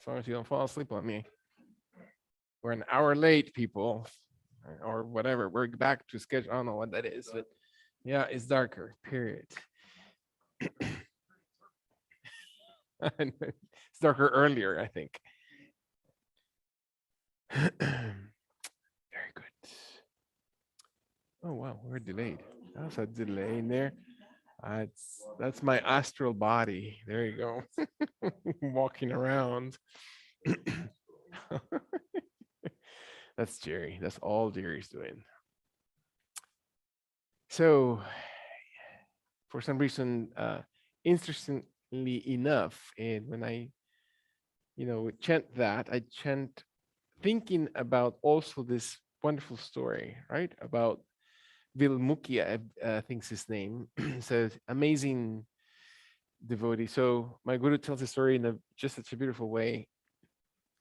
As long as you don't fall asleep on me. We're an hour late, people, or whatever. We're back to schedule. I don't know what that is, but yeah, it's darker. Period. It's darker earlier, I think. Very good. Oh wow, we're delayed. That's a delay in there. That's my astral body. There you go. Walking around. That's Jerry. That's all Jerry's doing. So, for some reason, interestingly enough, and when I, chant that, I chant thinking about also this wonderful story, right? About Vilmuki, I think's his name. Says amazing devotee. So my guru tells the story in just such a beautiful way,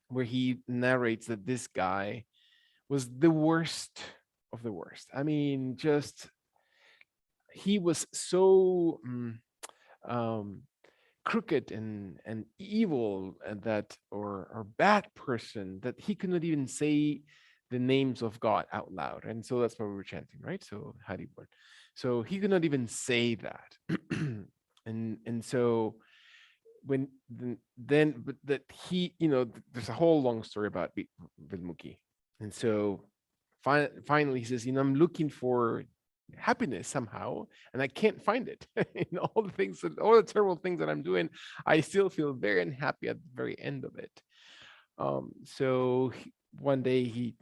where he narrates that this guy was the worst of the worst. I mean, just he was so um, crooked and evil, and that or bad person, that he could not even say the names of God out loud. And so that's what we were chanting, right? So Haribol. So he could not even say that. And so when then but that he, there's a whole long story about Vilmuki. And so finally he says, I'm looking for happiness somehow, and I can't find it. In all the things, all the terrible things that I'm doing, I still feel very unhappy at the very end of it. So one day he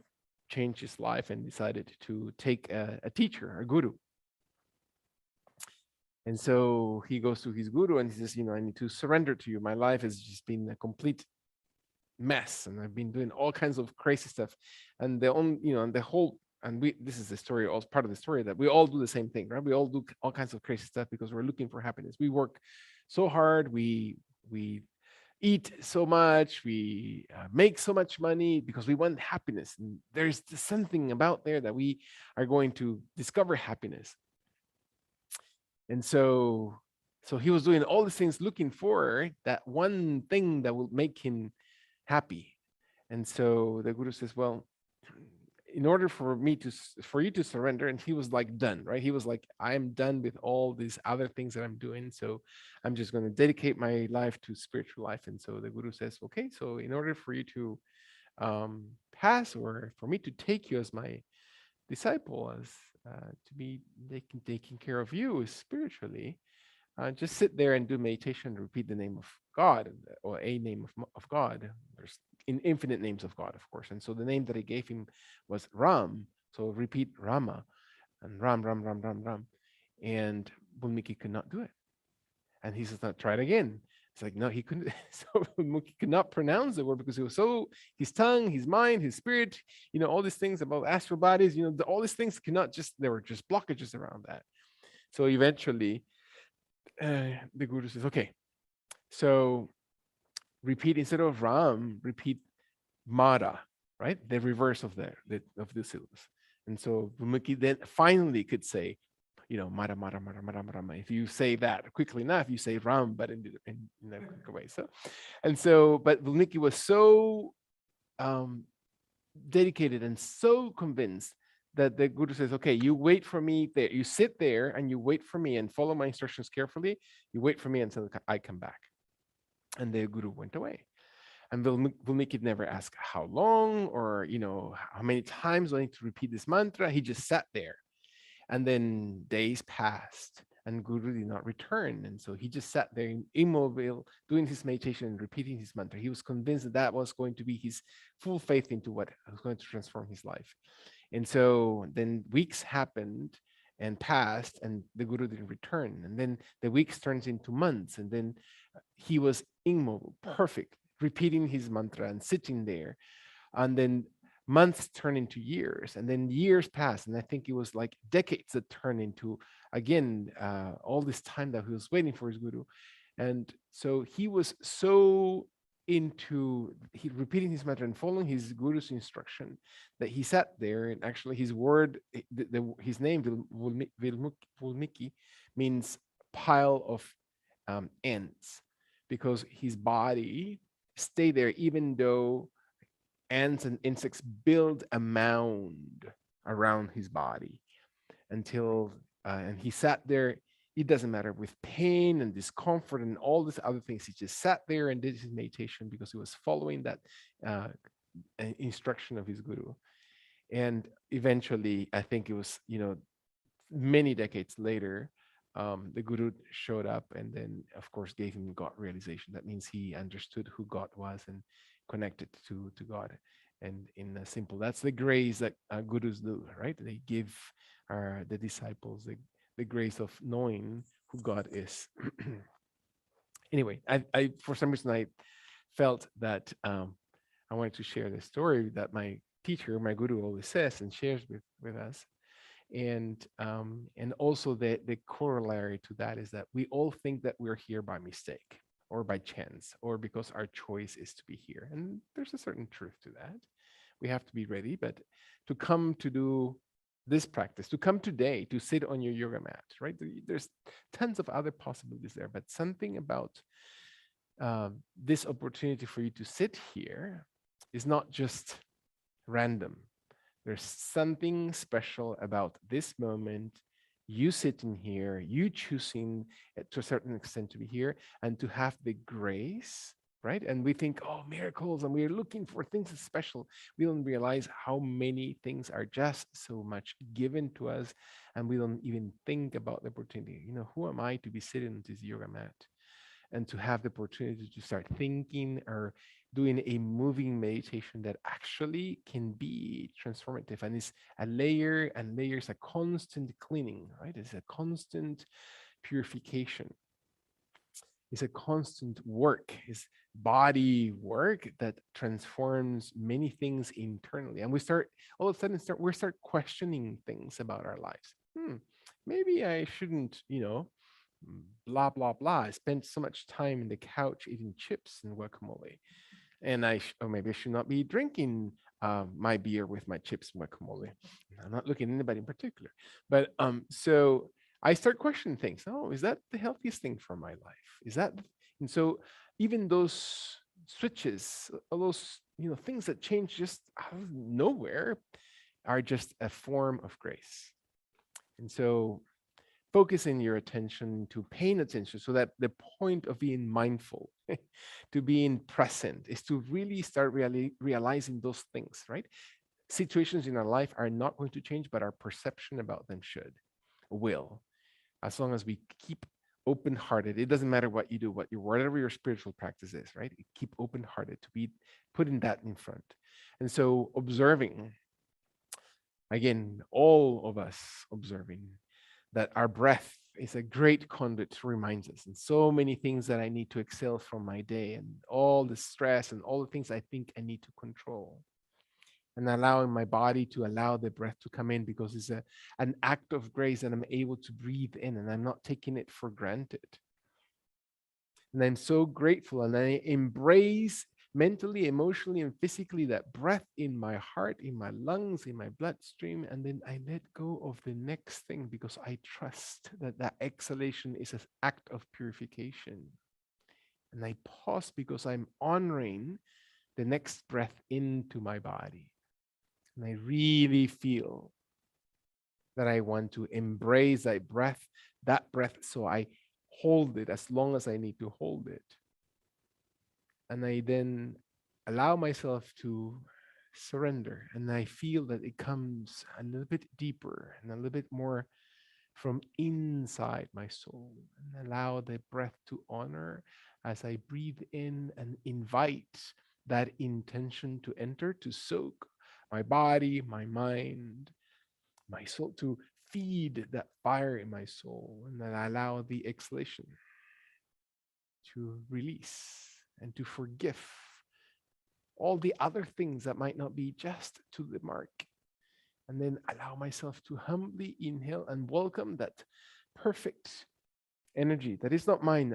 changed his life and decided to take a teacher, a guru. And so he goes to his guru and he says, I need to surrender to you. My life has just been a complete mess, and I've been doing all kinds of crazy stuff. And the only, and the whole, and this is the story, also part of the story, that we all do the same thing, right? We all do all kinds of crazy stuff because we're looking for happiness. We work so hard, we eat so much, we make so much money because we want happiness. And there's something about there that we are going to discover happiness. And so he was doing all these things looking for that one thing that will make him happy. And so the guru says, well, in order for you to surrender, and he was like done, right? He was like, I am done with all these other things that I'm doing, so I'm just going to dedicate my life to spiritual life. And so the guru says, okay, so in order for you to pass, or for me to take you as my disciple, as to be taking care of you spiritually, just sit there and do meditation and repeat the name of God, or a name of God. There's infinite names of God, of course. And so the name that I gave him was Ram. So repeat Rama, and Ram, Ram, Ram, Ram, Ram. And Bulmiki could not do it. And he says, "Now try it again." It's like, no, he couldn't. So Bulmiki could not pronounce the word because it was so, his tongue, his mind, his spirit, all these things about astral bodies, all these things cannot just, there were just blockages around that. So eventually, the guru says, okay, so repeat, instead of Ram, repeat Mara, right? The reverse of the syllabus. And so Bhumiki then finally could say, Mara, Mara, Mara, Mara, Mara. If you say that quickly enough, you say Ram, but in a quicker way. But Bhumiki was so dedicated and so convinced that the guru says, okay, you wait for me there. You sit there and you wait for me and follow my instructions carefully. You wait for me until I come back. And the guru went away. And Vilmiki never ask how long, or how many times do I need to repeat this mantra. He just sat there. And then days passed and Guru did not return. And so he just sat there immobile, doing his meditation and repeating his mantra. He was convinced that that was going to be his full faith into what was going to transform his life. And so then weeks happened and passed, and the Guru didn't return. And then the weeks turns into months, and then he was immobile, perfect, repeating his mantra and sitting there. And then months turn into years, and then years pass, and I think it was like decades that turn into, again, all this time that he was waiting for his guru. And so he was so into repeating his mantra and following his guru's instruction that he sat there, and actually his word, his name Vilmiki means pile of ants, because his body stay there, even though ants and insects build a mound around his body until, and he sat there. It doesn't matter with pain and discomfort and all these other things. He just sat there and did his meditation because he was following that uh, instruction of his guru. And eventually, I think it was, many decades later, the guru showed up and then, of course, gave him God realization. That means he understood who God was and connected to God. And in a simple, that's the grace that gurus do, right? They give the disciples the grace of knowing who God is. Anyway, I for some reason I felt that I wanted to share the story that my teacher, my guru, always says and shares with us. And also the corollary to that is that we all think that we're here by mistake or by chance or because our choice is to be here. And there's a certain truth to that. We have to be ready, but to come to do this practice, to come today to sit on your yoga mat, right? There's tons of other possibilities there, but something about this opportunity for you to sit here is not just random. There's something special about this moment, you sitting here, you choosing to a certain extent to be here and to have the grace, right? And we think, oh, miracles, and we're looking for things special. We don't realize how many things are just so much given to us, and we don't even think about the opportunity. Who am I to be sitting on this yoga mat? And to have the opportunity to start thinking or doing a moving meditation that actually can be transformative, and it's a layer and layers, a constant cleaning, right? It's a constant purification. It's a constant work. It's body work that transforms many things internally, and we start all of a sudden start questioning things about our lives. Maybe I shouldn't, blah blah blah. I spent so much time in the couch eating chips and guacamole, and or maybe I should not be drinking my beer with my chips and guacamole. I'm not looking at anybody in particular, but so I start questioning things. Oh, is that the healthiest thing for my life? Is that, and so even those switches, all those things that change just out of nowhere, are just a form of grace. And so focusing your attention to paying attention, so that the point of being mindful to being present is to really start realizing those things, right? Situations in our life are not going to change, but our perception about them will, as long as we keep open-hearted. It doesn't matter what you do, whatever your spiritual practice is, right? Keep open-hearted to be putting that in front. And so observing, again, all of us observing that our breath is a great conduit to remind us, and so many things that I need to exhale from my day, and all the stress and all the things I think I need to control, and allowing my body to allow the breath to come in, because it's an act of grace, and I'm able to breathe in and I'm not taking it for granted. And I'm so grateful, and I embrace mentally, emotionally, and physically that breath in my heart, in my lungs, in my bloodstream. And then I let go of the next thing, because I trust that that exhalation is an act of purification. And I pause because I'm honoring the next breath into my body. And I really feel that I want to embrace that breath, so I hold it as long as I need to hold it. And I then allow myself to surrender. And I feel that it comes a little bit deeper and a little bit more from inside my soul, and allow the breath to honor as I breathe in and invite that intention to enter, to soak my body, my mind, my soul, to feed that fire in my soul. And then I allow the exhalation to release and to forgive all the other things that might not be just to the mark. And then allow myself to humbly inhale and welcome that perfect energy that is not mine.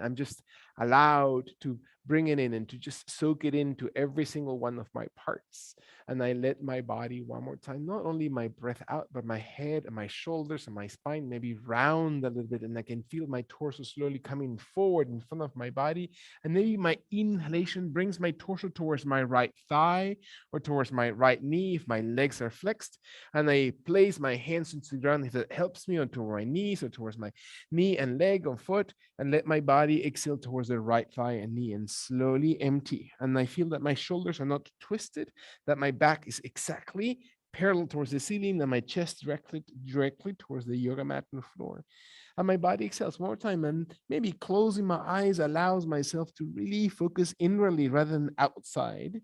allowed to bring it in and to just soak it into every single one of my parts. And I let my body one more time, not only my breath out, but my head and my shoulders and my spine maybe round a little bit. And I can feel my torso slowly coming forward in front of my body. And maybe my inhalation brings my torso towards my right thigh or towards my right knee if my legs are flexed. And I place my hands into the ground if it helps me, onto my knees or towards my knee and leg or foot, and let my body exhale towards the right thigh and knee and slowly empty. And I feel that my shoulders are not twisted, that my back is exactly parallel towards the ceiling and my chest directly towards the yoga mat and the floor. And my body exhales one more time, and maybe closing my eyes allows myself to really focus inwardly rather than outside.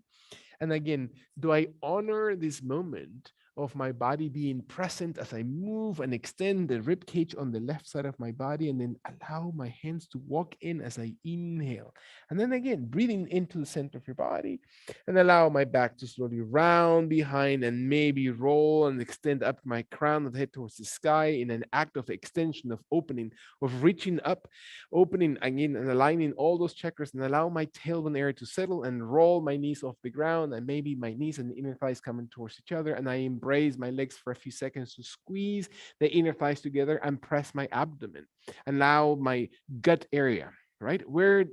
And again, do I honor this moment of my body being present as I move and extend the rib cage on the left side of my body, and then allow my hands to walk in as I inhale. And then again, breathing into the center of your body and allow my back to slowly round behind and maybe roll and extend up my crown of the head towards the sky in an act of extension, of opening, of reaching up, opening again and aligning all those chakras, and allow my tailbone area to settle and roll my knees off the ground, and maybe my knees and inner thighs coming towards each other, and I embrace my legs for a few seconds to squeeze the inner thighs together and press my abdomen. Allow my gut area, right, where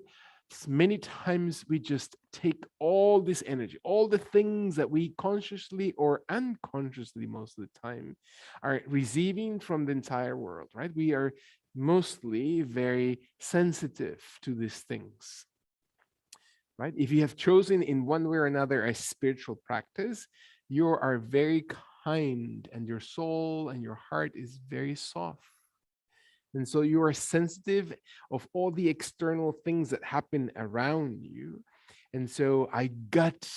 many times we just take all this energy, all the things that we consciously or unconsciously most of the time are receiving from the entire world, right? We are mostly very sensitive to these things, right? If you have chosen in one way or another a spiritual practice, you are very kind and your soul and your heart is very soft. And so you are sensitive of all the external things that happen around you. And so I gut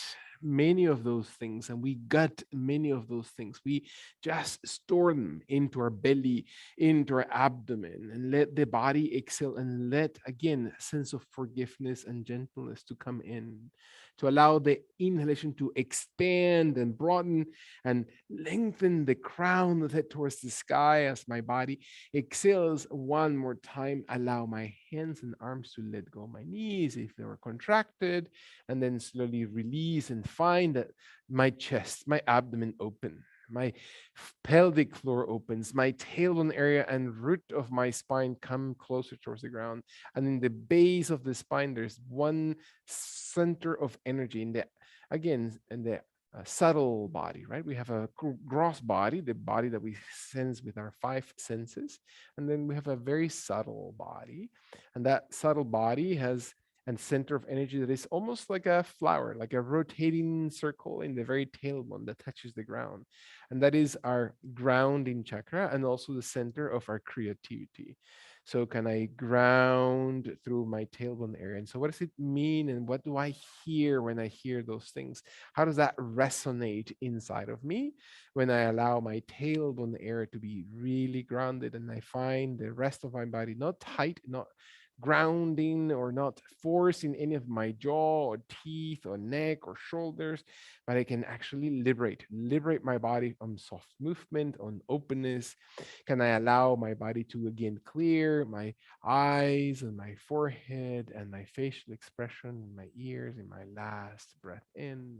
many of those things, and we gut many of those things. We just store them into our belly, into our abdomen, and let the body exhale, and let again a sense of forgiveness and gentleness to come in, to allow the inhalation to expand and broaden and lengthen the crown of the head towards the sky as my body exhales one more time. Allow my hands and arms to let go of my knees if they were contracted, and then slowly release and find that my chest, my abdomen open. My pelvic floor opens, my tailbone area and root of my spine come closer towards the ground. And in the base of the spine, there's one center of energy in the, again, in the subtle body, right? We have a gross body, the body that we sense with our five senses. And then we have a very subtle body. And that subtle body has and center of energy that is almost like a flower, like a rotating circle in the very tailbone that touches the ground. And that is our grounding chakra and also the center of our creativity. So can I ground through my tailbone area? And so what does it mean? And what do I hear when I hear those things? How does that resonate inside of me when I allow my tailbone area to be really grounded and I find the rest of my body not tight, not grounding or not forcing any of my jaw or teeth or neck or shoulders, but I can actually liberate my body on soft movement, on openness. Can I allow my body to again clear my eyes and my forehead and my facial expression and my ears in my last breath in?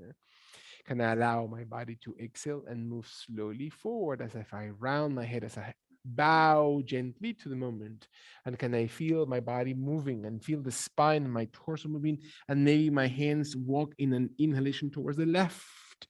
Can I allow my body to exhale and move slowly forward as if I round my head, as I bow gently to the moment? And can I feel my body moving and feel the spine and my torso moving? And maybe my hands walk in an inhalation towards the left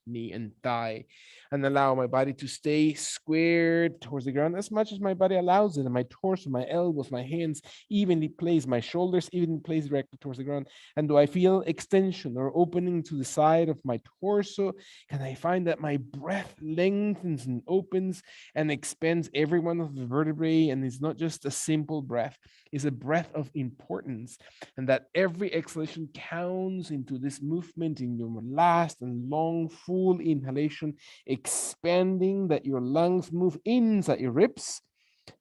knee and thigh, and allow my body to stay squared towards the ground as much as my body allows it. And my torso, my elbows, my hands evenly placed, my shoulders evenly placed directly towards the ground. And do I feel extension or opening to the side of my torso? Can I find that my breath lengthens and opens and expands every one of the vertebrae? And it's not just a simple breath, it's a breath of importance. And that every exhalation counts into this movement in your last and long full inhalation, expanding that your lungs move inside your ribs,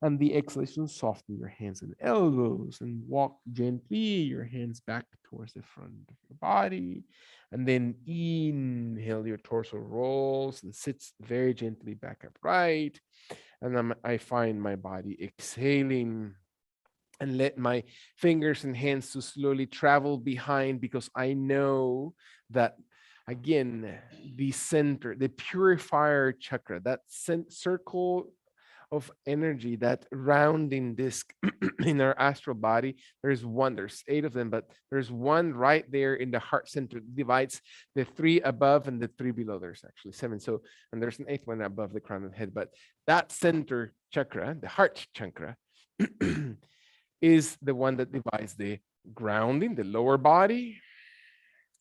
and the exhalation, soften your hands and elbows and walk gently your hands back towards the front of your body. And then inhale, your torso rolls and sits very gently back upright. And then I find my body exhaling and let my fingers and hands to slowly travel behind, because I know that, again, the center, the purifier chakra, that circle of energy, that rounding disc in our astral body. There's 8 of them, but there's one right there in the heart center, divides the 3 above and the 3 below. There's actually 7. So, and there's an 8th one above the crown of the head. But that center chakra, the heart chakra, is the one that divides the grounding, the lower body,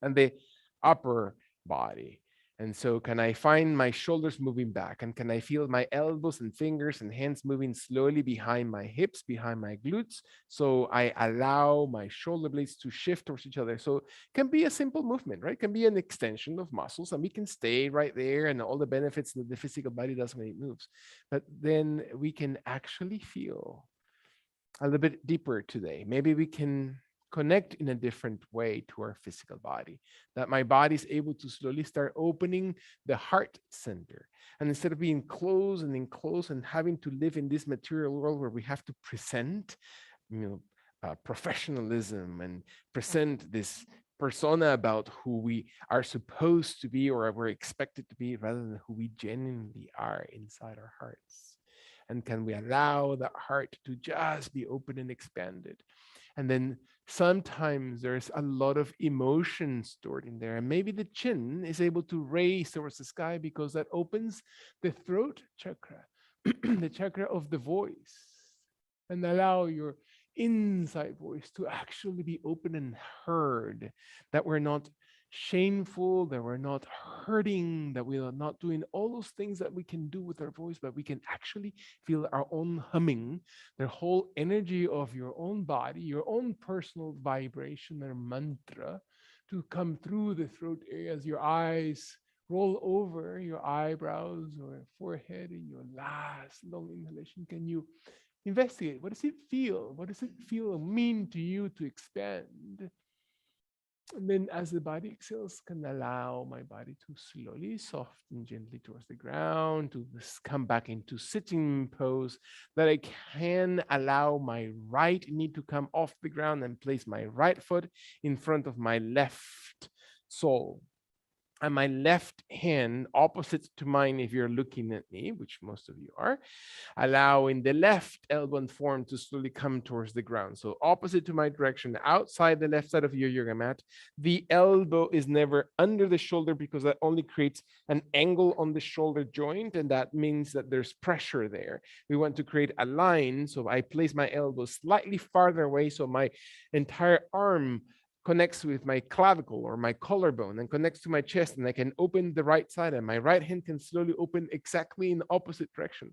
and the upper body. And so, can I find my shoulders moving back? And can I feel my elbows and fingers and hands moving slowly behind my hips, behind my glutes? So I allow my shoulder blades to shift towards each other. So it can be a simple movement, right? It can be an extension of muscles, and we can stay right there and all the benefits that the physical body does when it moves. But then we can actually feel a little bit deeper today. Maybe we can connect in a different way to our physical body, that my body is able to slowly start opening the heart center. And instead of being closed and enclosed and having to live in this material world where we have to present, professionalism and present this persona about who we are supposed to be or we're expected to be, rather than who we genuinely are inside our hearts. And can we allow that heart to just be open and expanded? And then sometimes there's a lot of emotion stored in there. And maybe the chin is able to raise towards the sky because that opens the throat chakra, the chakra of the voice, and allow your inside voice to actually be open and heard, that we're not shameful, that we're not hurting, that we are not doing all those things that we can do with our voice, but we can actually feel our own humming, the whole energy of your own body, your own personal vibration or mantra to come through the throat area as your eyes roll over your eyebrows or forehead in your last long inhalation. Can you investigate? What does it feel? What does it feel mean to you to expand? And then as the body exhales, can allow my body to slowly soften gently towards the ground, to come back into sitting pose, that I can allow my right knee to come off the ground and place my right foot in front of my left sole. And my left hand opposite to mine, if you're looking at me, which most of you are, allowing the left elbow and form to slowly come towards the ground. So opposite to my direction, outside the left side of your yoga mat, the elbow is never under the shoulder because that only creates an angle on the shoulder joint, and that means that there's pressure there. We want to create a line, so I place my elbow slightly farther away so my entire arm connects with my clavicle or my collarbone and connects to my chest, and I can open the right side, and my right hand can slowly open exactly in the opposite direction.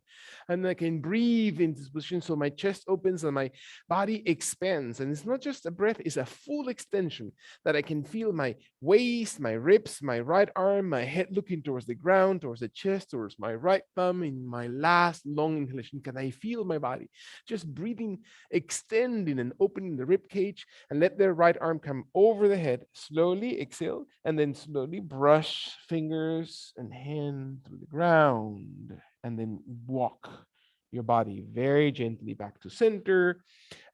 And I can breathe in this position so my chest opens and my body expands. And it's not just a breath, it's a full extension, that I can feel my waist, my ribs, my right arm, my head looking towards the ground, towards the chest, towards my right thumb. In my last long inhalation, can I feel my body just breathing, extending and opening the rib cage, and let the right arm come over the head. Slowly exhale, and then slowly brush fingers and hand through the ground, and then walk your body very gently back to center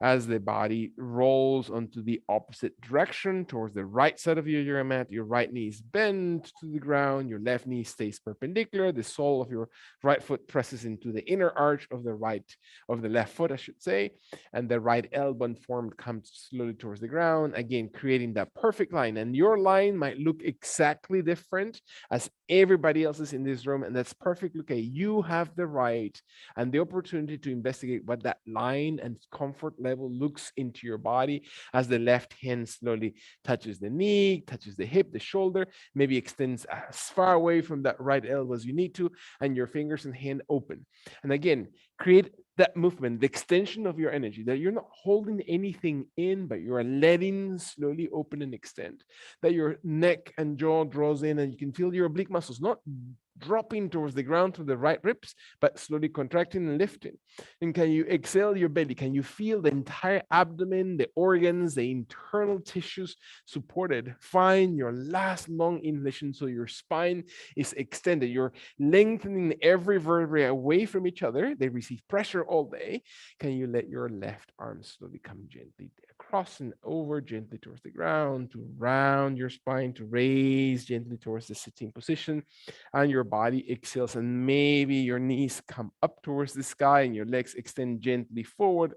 as the body rolls onto the opposite direction towards the right side of your yoga mat. Your right knee is bent to the ground, your left knee stays perpendicular, the sole of your right foot presses into the inner arch of the left foot, I should say, and the right elbow and form comes slowly towards the ground, again creating that perfect line. And your line might look exactly different as everybody else's in this room, and that's perfectly okay. You have the right and the opportunity to investigate what that line and comfort level looks into your body as the left hand slowly touches the knee, touches the hip, the shoulder, maybe extends as far away from that right elbow as you need to, and your fingers and hand open. And again, create that movement, the extension of your energy, that you're not holding anything in, but you are letting slowly open and extend, that your neck and jaw draws in, and you can feel your oblique muscles not dropping towards the ground through the right ribs, but slowly contracting and lifting. And can you exhale your belly? Can you feel the entire abdomen, the organs, the internal tissues supported? Find your last long inhalation so your spine is extended. You're lengthening every vertebrae away from each other. They receive pressure all day. Can you let your left arm slowly come gently across and over, gently towards the ground, to round your spine, to raise gently towards the sitting position, and your body exhales, and maybe your knees come up towards the sky and your legs extend gently forward,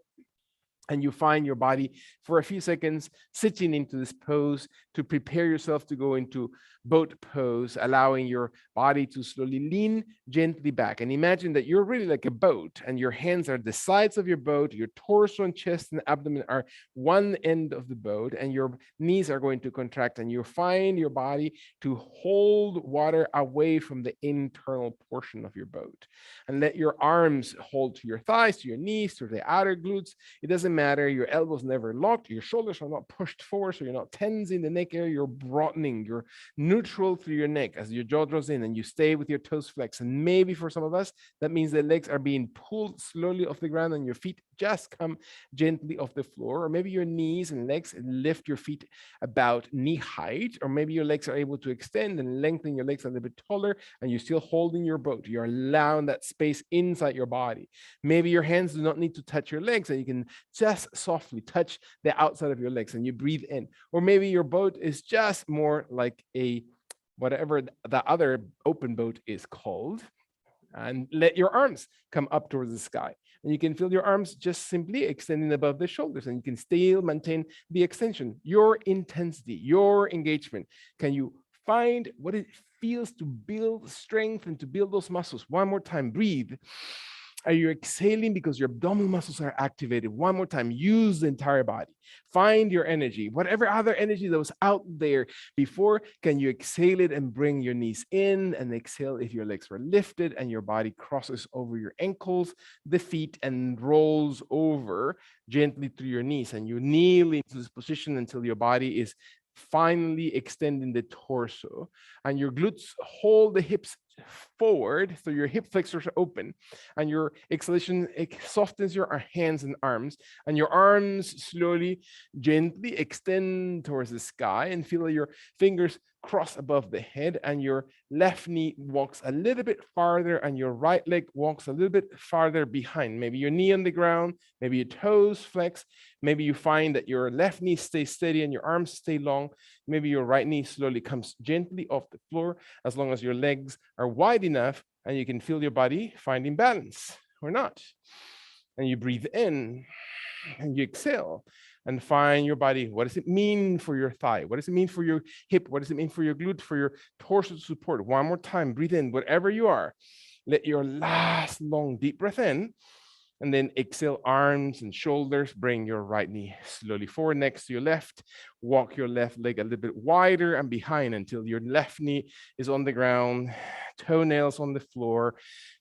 and you find your body for a few seconds sitting into this pose to prepare yourself to go into boat pose, allowing your body to slowly lean gently back. And imagine that you're really like a boat, and your hands are the sides of your boat, your torso and chest and abdomen are one end of the boat, and your knees are going to contract, and you find your body to hold water away from the internal portion of your boat. And let your arms hold to your thighs, to your knees, to the outer glutes. It doesn't matter. Your elbows never locked. Your shoulders are not pushed forward, so you're not tensing the neck area. You're broadening. You're neutral through your neck as your jaw draws in, and you stay with your toes flexed. And maybe for some of us, that means the legs are being pulled slowly off the ground, and your feet just come gently off the floor. Or maybe your knees and legs lift your feet about knee height. Or maybe your legs are able to extend and lengthen your legs a little bit taller, and you're still holding your boat. You're allowing that space inside your body. Maybe your hands do not need to touch your legs, and you can just softly touch the outside of your legs, and you breathe in. Or maybe your boat is just more like a whatever the other open boat is called, and let your arms come up towards the sky. And you can feel your arms just simply extending above the shoulders, and you can still maintain the extension, your intensity, your engagement. Can you find what it feels to build strength and to build those muscles? One more time, breathe. Are you exhaling because your abdominal muscles are activated? One more time, use the entire body. Find your energy. Whatever other energy that was out there before, can you exhale it and bring your knees in, and exhale if your legs were lifted and your body crosses over your ankles, the feet, and rolls over gently through your knees, and you kneel into this position until your body is finally extending the torso, and your glutes hold the hips forward, so your hip flexors are open, and your exhalation softens your hands and arms, and your arms slowly, gently extend towards the sky, and feel your fingers cross above the head, and your left knee walks a little bit farther, and your right leg walks a little bit farther behind. Maybe your knee on the ground, maybe your toes flex, maybe you find that your left knee stays steady and your arms stay long. Maybe your right knee slowly comes gently off the floor, as long as your legs are wide enough and you can feel your body finding balance or not. And you breathe in and you exhale and find your body. What does it mean for your thigh? What does it mean for your hip? What does it mean for your glute, for your torso support? One more time, breathe in, wherever you are. Let your last long deep breath in, and then exhale, arms and shoulders. Bring your right knee slowly forward next to your left. Walk your left leg a little bit wider and behind until your left knee is on the ground, toenails on the floor.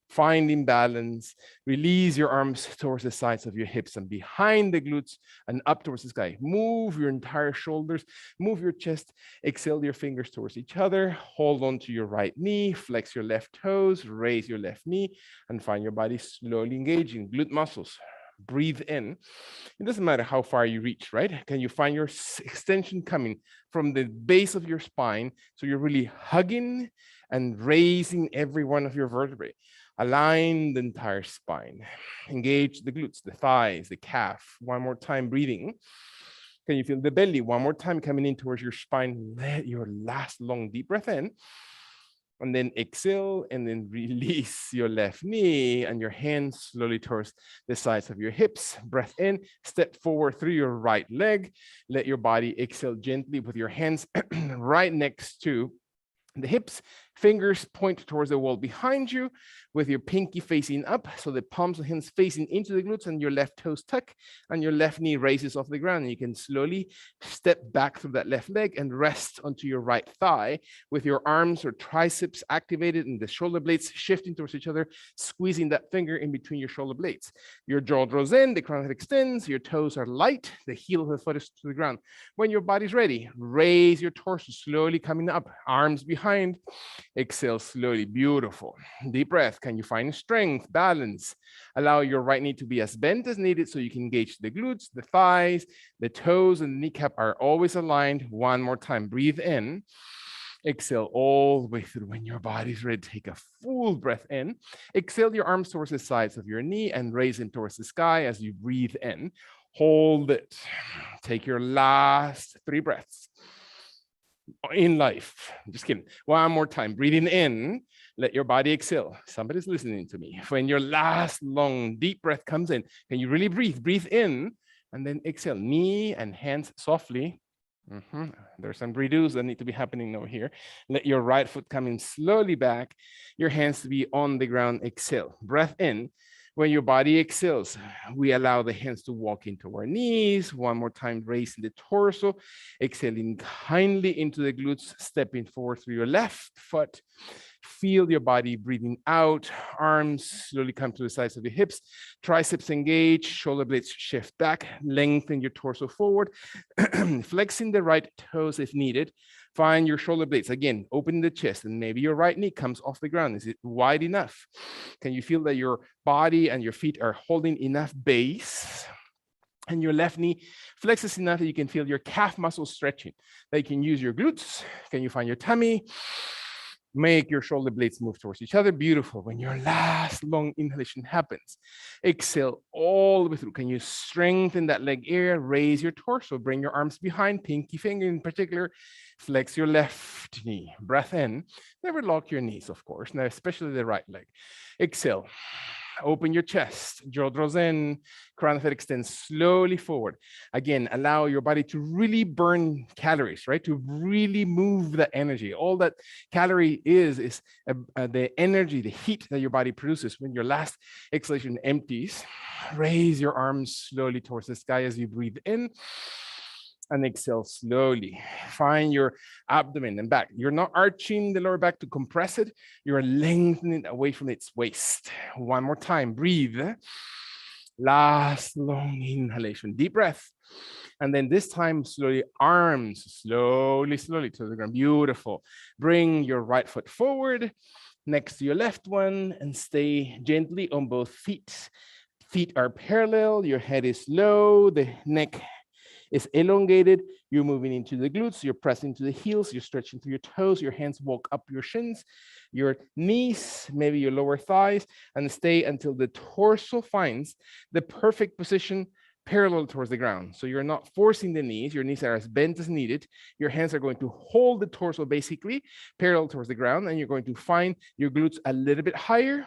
Finding balance. Release your arms towards the sides of your hips and behind the glutes and up towards the sky. Move your entire shoulders, move your chest, exhale your fingers towards each other, hold on to your right knee, flex your left toes, raise your left knee, and find your body slowly engaging glute muscles. Breathe in. It doesn't matter how far you reach, right? Can you find your extension coming from the base of your spine? So you're really hugging and raising every one of your vertebrae. Align the entire spine. Engage the glutes, the thighs, the calf. One more time, breathing. Can you feel the belly? One more time, coming in towards your spine. Let your last long deep breath in. And then exhale, and then release your left knee and your hands slowly towards the sides of your hips. Breath in, step forward through your right leg. Let your body exhale gently with your hands right next to the hips. Fingers point towards the wall behind you with your pinky facing up, so the palms of hands facing into the glutes, and your left toes tuck and your left knee raises off the ground. And you can slowly step back through that left leg and rest onto your right thigh with your arms or triceps activated and the shoulder blades shifting towards each other, squeezing that finger in between your shoulder blades. Your jaw draws in, the crown head extends, your toes are light, the heel of the foot is to the ground. When your body's ready, raise your torso, slowly coming up, arms behind behind. Exhale slowly. Beautiful. Deep breath. Can you find strength, balance? Allow your right knee to be as bent as needed so you can engage the glutes, the thighs, the toes, and the kneecap are always aligned. One more time. Breathe in. Exhale all the way through. When your body's ready, take a full breath in. Exhale your arms towards the sides of your knee and raise them towards the sky as you breathe in. Hold it. Take your last 3 breaths in life. Just kidding. One more time. Breathing in. Let your body exhale. Somebody's listening to me. When your last long deep breath comes in, can you really breathe? Breathe in and then exhale. Knee and hands softly. There's some redos that need to be happening over here. Let your right foot come in slowly back. Your hands to be on the ground. Exhale. Breath in. When your body exhales, we allow the hands to walk into our knees. One more time, raising the torso. Exhaling kindly into the glutes, stepping forward through your left foot. Feel your body breathing out. Arms slowly come to the sides of your hips. Triceps engage. Shoulder blades shift back. Lengthen your torso forward. Flexing the right toes if needed. Find your shoulder blades. Again, open the chest and maybe your right knee comes off the ground. Is it wide enough? Can you feel that your body and your feet are holding enough base? And your left knee flexes enough that you can feel your calf muscles stretching. That you can use your glutes. Can you find your tummy? Make your shoulder blades move towards each other. Beautiful. When your last long inhalation happens, exhale all the way through. Can you strengthen that leg area? Raise your torso. Bring your arms behind, pinky finger in particular. Flex your left knee. Breath in. Never lock your knees, of course. Now, especially the right leg. Exhale. Open your chest, jaw draws in, crown of head extends slowly forward. Again, allow your body to really burn calories, right? To really move that energy. All that calorie is the energy, the heat that your body produces when your last exhalation empties. Raise your arms slowly towards the sky as you breathe in. And exhale slowly. Find your abdomen and back. You're not arching the lower back to compress it. You're lengthening away from its waist. One more time. Breathe. Last long inhalation. Deep breath. And then this time, slowly, arms slowly to the ground. Beautiful. Bring your right foot forward next to your left one and stay gently on both feet. Feet are parallel. Your head is low. The neck is elongated. You're moving into the glutes. You're pressing to the heels. You're stretching through your toes. Your hands walk up your shins, your knees, maybe your lower thighs, and stay until the torso finds the perfect position parallel towards the ground. So you're not forcing the knees. Your knees are as bent as needed. Your hands are going to hold the torso basically parallel towards the ground, and you're going to find your glutes a little bit higher.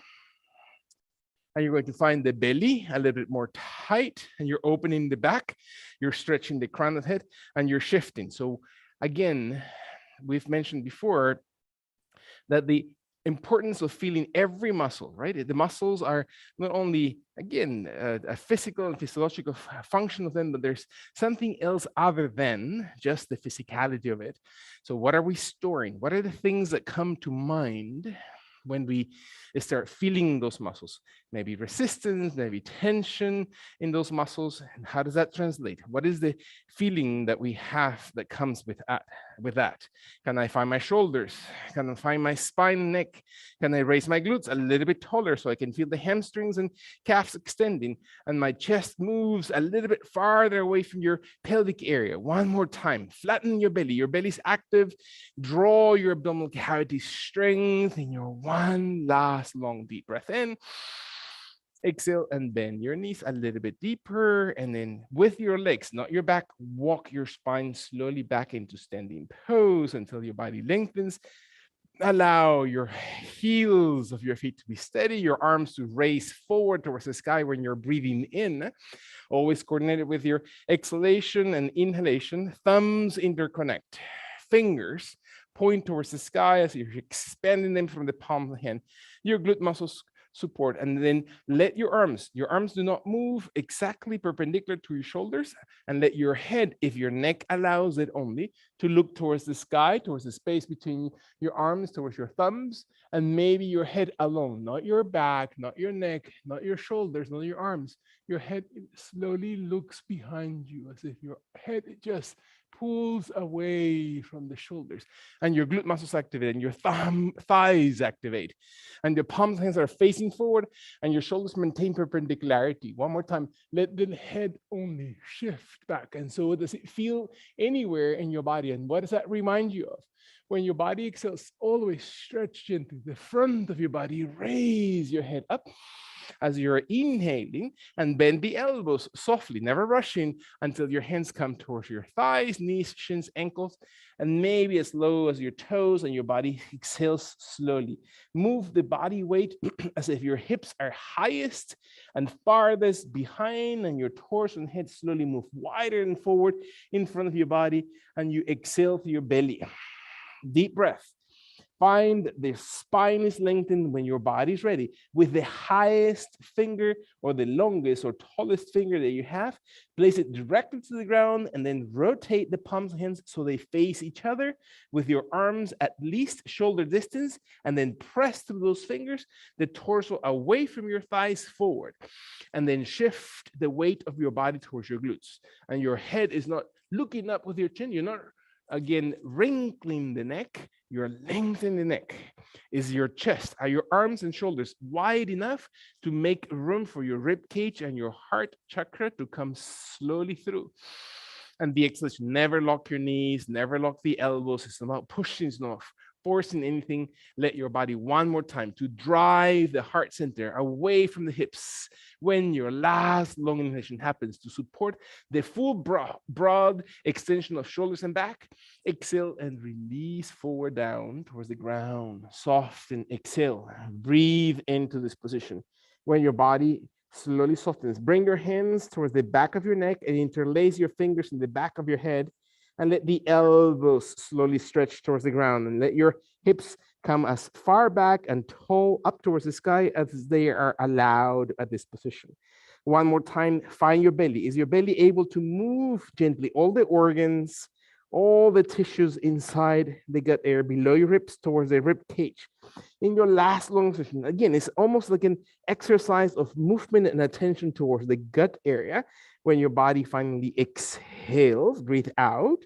And you're going to find the belly a little bit more tight, and you're opening the back, you're stretching the crown of the head, and you're shifting. So again, we've mentioned before that the importance of feeling every muscle, right? The muscles are not only, again, a physical and physiological function of them, but there's something else other than just the physicality of it. So what are we storing? What are the things that come to mind when we start feeling those muscles? Maybe resistance, maybe tension in those muscles. And how does that translate? What is the feeling that we have that comes with that? Can I find my shoulders? Can I find my spine and neck? Can I raise my glutes a little bit taller so I can feel the hamstrings and calves extending? And my chest moves a little bit farther away from your pelvic area. One more time. Flatten your belly. Your belly's active. Draw your abdominal cavity strength in your one last long deep breath in. Exhale and bend your knees a little bit deeper. And then with your legs, not your back, walk your spine slowly back into standing pose until your body lengthens. Allow your heels of your feet to be steady, your arms to raise forward towards the sky when you're breathing in. Always coordinated with your exhalation and inhalation. Thumbs interconnect. Fingers point towards the sky as you're expanding them from the palm of the hand. Your glute muscles support, and then let your arms do not move exactly perpendicular to your shoulders, and let your head, if your neck allows it only, to look towards the sky, towards the space between your arms, towards your thumbs, and maybe your head alone, not your back, not your neck, not your shoulders, not your arms. Your head slowly looks behind you as if your head just pulls away from the shoulders, and your glute muscles activate, and your thighs activate, and your palms and hands are facing forward, and your shoulders maintain perpendicularity. One more time, let the head only shift back. And so does it feel anywhere in your body? And what does that remind you of? When your body exhales, always stretch into the front of your body, raise your head up as you're inhaling, and bend the elbows softly, never rushing, until your hands come towards your thighs, knees, shins, ankles, and maybe as low as your toes, and your body exhales slowly. Move the body weight as if your hips are highest and farthest behind, and your torso and head slowly move wider and forward in front of your body, and you exhale through your belly. Deep breath. Find the spine is lengthened when your body is ready. With the highest finger or the longest or tallest finger that you have, place it directly to the ground, and then rotate the palms and hands so they face each other with your arms at least shoulder distance, and then press through those fingers the torso away from your thighs forward, and then shift the weight of your body towards your glutes. And your head is not looking up with your chin. You're not, again, wrinkling the neck. You're lengthening the neck. Is your chest, are your arms and shoulders wide enough to make room for your rib cage and your heart chakra to come slowly through? And the exhalation, never lock your knees, never lock the elbows. It's not about pushing, it's not forcing anything. Let your body one more time to drive the heart center away from the hips when your last long inhalation happens, to support the full broad extension of shoulders and back. Exhale and release forward down towards the ground. Soften, exhale, breathe into this position. When your body slowly softens, bring your hands towards the back of your neck and interlace your fingers in the back of your head, and let the elbows slowly stretch towards the ground, and let your hips come as far back and toe up towards the sky as they are allowed at this position. One more time, find your belly. Is your belly able to move gently? All the organs, all the tissues inside the gut area below your ribs towards the rib cage. In your last long session, again, it's almost like an exercise of movement and attention towards the gut area. When your body finally exhales, breathe out,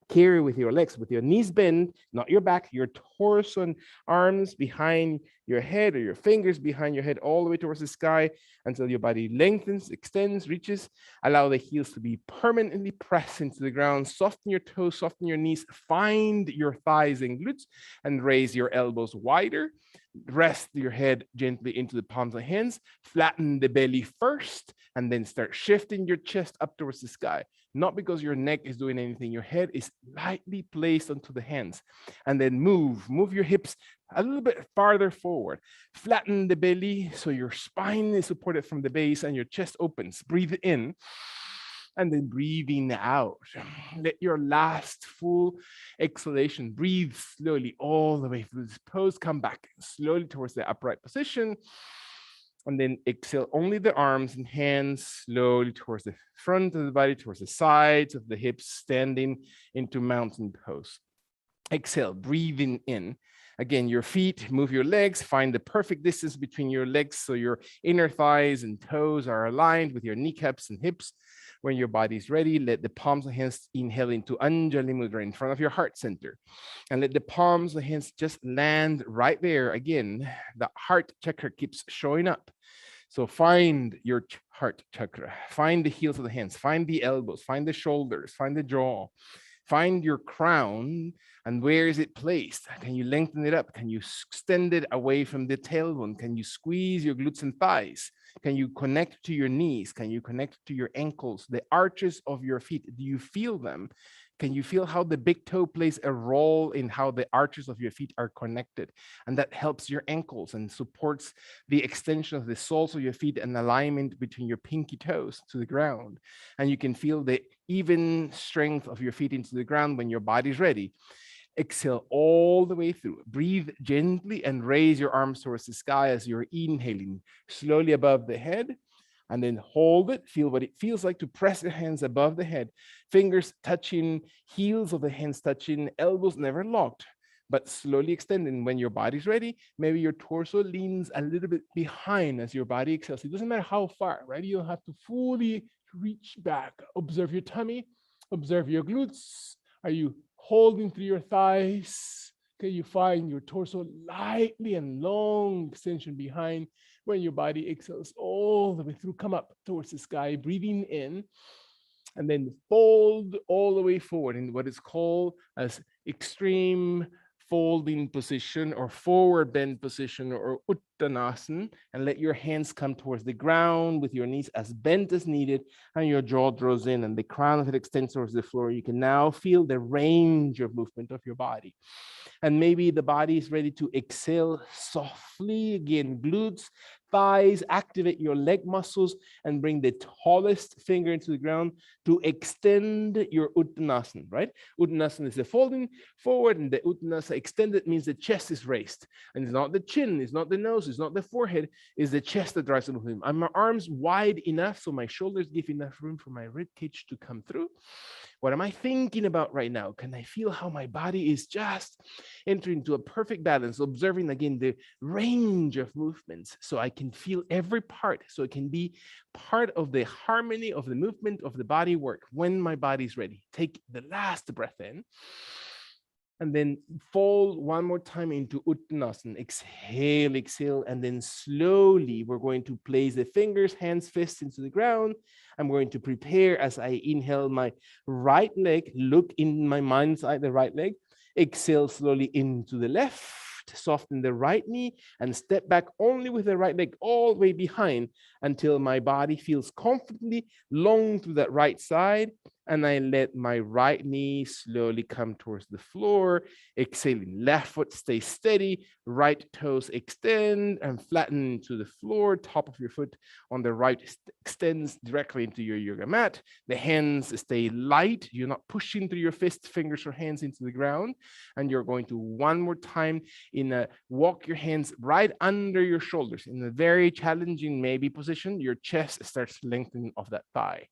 carry with your legs, with your knees bent, not your back, your torso and arms behind your head, or your fingers behind your head, all the way towards the sky until your body lengthens, extends, reaches. Allow the heels to be permanently pressed into the ground. Soften your toes, soften your knees, find your thighs and glutes, and raise your elbows wider. Rest your head gently into the palms of hands. Flatten the belly first, and then start shifting your chest up towards the sky. Not because your neck is doing anything. Your head is lightly placed onto the hands. And then move your hips a little bit farther forward. Flatten the belly so your spine is supported from the base and your chest opens. Breathe in, and then breathing out. Let your last full exhalation, breathe slowly all the way through this pose. Come back slowly towards the upright position. And then exhale only the arms and hands slowly towards the front of the body, towards the sides of the hips, standing into mountain pose. Exhale, breathing in. Again, your feet, move your legs, find the perfect distance between your legs so your inner thighs and toes are aligned with your kneecaps and hips. When your body is ready, let the palms and hands inhale into Anjali Mudra in front of your heart center. And let the palms and hands just land right there. Again, the heart chakra keeps showing up. So find your heart chakra, find the heels of the hands, find the elbows, find the shoulders, find the jaw, find your crown, and where is it placed? Can you lengthen it up? Can you extend it away from the tailbone? Can you squeeze your glutes and thighs? Can you connect to your knees? Can you connect to your ankles, the arches of your feet? Do you feel them? Can you feel how the big toe plays a role in how the arches of your feet are connected? And that helps your ankles and supports the extension of the soles of your feet and alignment between your pinky toes to the ground. And you can feel the even strength of your feet into the ground when your body's ready. Exhale all the way through. Breathe gently and raise your arms towards the sky as you're inhaling slowly above the head. And then hold it. Feel what it feels like to press your hands above the head. Fingers touching, heels of the hands touching, elbows never locked, but slowly extending. When your body's ready, maybe your torso leans a little bit behind as your body exhales. It doesn't matter how far, right? You don't have to fully reach back. Observe your tummy, observe your glutes, Are you holding through your thighs? Can you find your torso lightly and long extension behind when your body exhales all the way through? Come up towards the sky, breathing in, and then fold all the way forward in what is called as extreme folding position or forward bend position or uttanasana, and let your hands come towards the ground with your knees as bent as needed and your jaw draws in and the crown of it extends towards the floor. You can now feel the range of movement of your body. And maybe the body is ready to exhale softly. Again, glutes, thighs, activate your leg muscles and bring the tallest finger into the ground to extend your uttanasana, right? Uttanasana is the folding forward, and the uttanasana extended means the chest is raised. And it's not the chin, it's not the nose, it's not the forehead, it's the chest that drives the movement. And my arms wide enough so my shoulders give enough room for my rib cage to come through. What am I thinking about right now? Can I feel how my body is just entering into a perfect balance, observing again the range of movements so I can feel every part, so it can be part of the harmony of the movement of the body work when my body's ready. Take the last breath in. And then fold one more time into Uttanasana. Exhale, exhale, and then slowly we're going to place the fingers, hands, fists into the ground. I'm going to prepare as I inhale my right leg, look in my mind's eye, the right leg. Exhale slowly into the left, soften the right knee, and step back only with the right leg all the way behind until my body feels comfortably long to that right side. And I let my right knee slowly come towards the floor. Exhaling, left foot stay steady, right toes extend and flatten to the floor. Top of your foot on the right extends directly into your yoga mat. The hands stay light. You're not pushing through your fists, fingers, or hands into the ground. And you're going to one more time walk your hands right under your shoulders in a very challenging maybe position. Your chest starts lengthening of that thigh.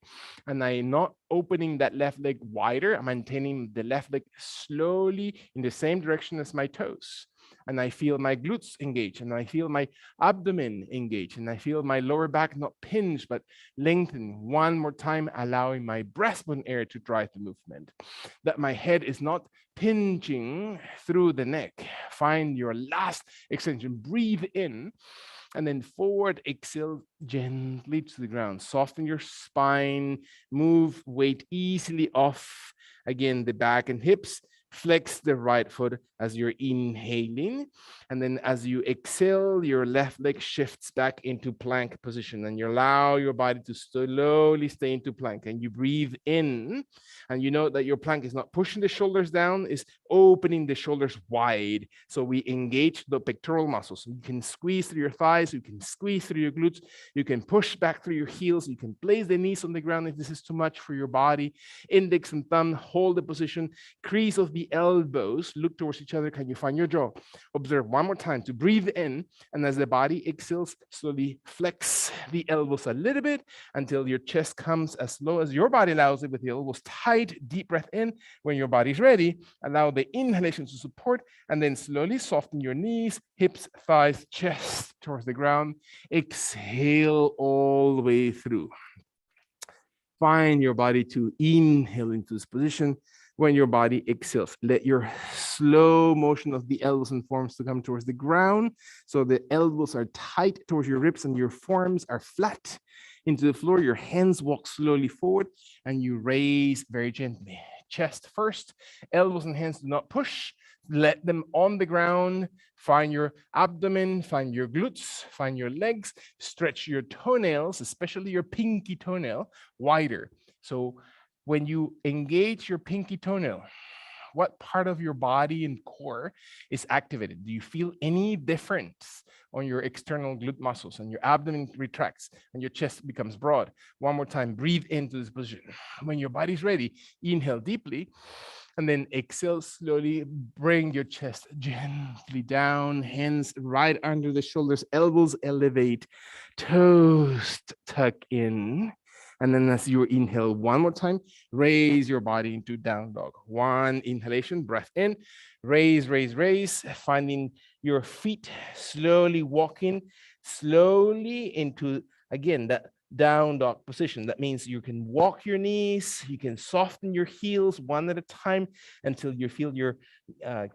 And I'm not opening that left leg wider. I'm maintaining the left leg slowly in the same direction as my toes. And I feel my glutes engage, and I feel my abdomen engage, and I feel my lower back not pinch, but lengthen. One more time, allowing my breastbone area to drive the movement. That my head is not pinching through the neck. Find your last extension. Breathe in. And then forward, exhale gently to the ground. Soften your spine, move weight easily off. Again, the back and hips. Flex the right foot as you're inhaling. And then as you exhale, your left leg shifts back into plank position. And you allow your body to slowly stay into plank. And you breathe in. And you know that your plank is not pushing the shoulders down, is opening the shoulders wide. So we engage the pectoral muscles. You can squeeze through your thighs. You can squeeze through your glutes. You can push back through your heels. You can place the knees on the ground if this is too much for your body. Index and thumb hold the position. Crease of the elbows look towards each other. Can you find your jaw? Observe one more time to breathe in, and as the body exhales, slowly flex the elbows a little bit until your chest comes as low as your body allows it with the elbows tight. Deep breath in. When your body's ready, allow the inhalation to support, and then slowly soften your knees, hips, thighs, chest towards the ground. Exhale all the way through. Find your body to inhale into this position. When your body exhales, let your slow motion of the elbows and forearms to come towards the ground. So the elbows are tight towards your ribs and your forearms are flat into the floor. Your hands walk slowly forward and you raise very gently. Chest first, elbows and hands do not push. Let them on the ground. Find your abdomen, find your glutes, find your legs, stretch your toenails, especially your pinky toenail, wider. So when you engage your pinky toenail, what part of your body and core is activated? Do you feel any difference on your external glute muscles, and your abdomen retracts and your chest becomes broad? One more time, breathe into this position. When your body's ready, inhale deeply, and then exhale slowly. Bring your chest gently down, hands right under the shoulders, elbows elevate, toes tuck in. And then as you inhale one more time, raise your body into down dog. One inhalation, breath in, raise, raise, raise, finding your feet slowly walking slowly into, again, that down dog position. That means you can walk your knees, you can soften your heels one at a time until you feel your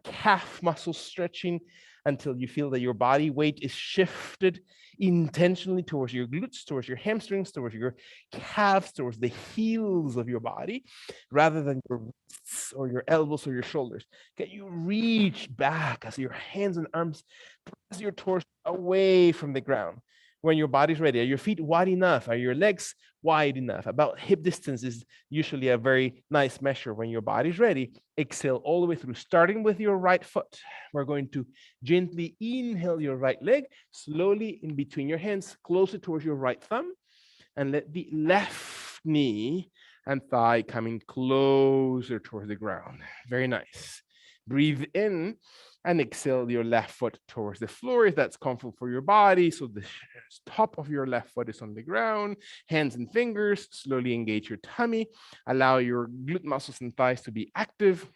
calf muscles stretching, until you feel that your body weight is shifted intentionally towards your glutes, towards your hamstrings, towards your calves, towards the heels of your body, rather than your wrists or your elbows or your shoulders. Can you reach back as your hands and arms press your torso away from the ground? When your body's ready, are your feet wide enough? Are your legs wide enough? About hip distance is usually a very nice measure. When your body's ready, exhale all the way through, starting with your right foot. We're going to gently inhale your right leg, slowly in between your hands, closer towards your right thumb, and let the left knee and thigh coming closer towards the ground. Very nice. Breathe in and exhale your left foot towards the floor if that's comfortable for your body. So the top of your left foot is on the ground, hands and fingers, slowly engage your tummy, allow your glute muscles and thighs to be active.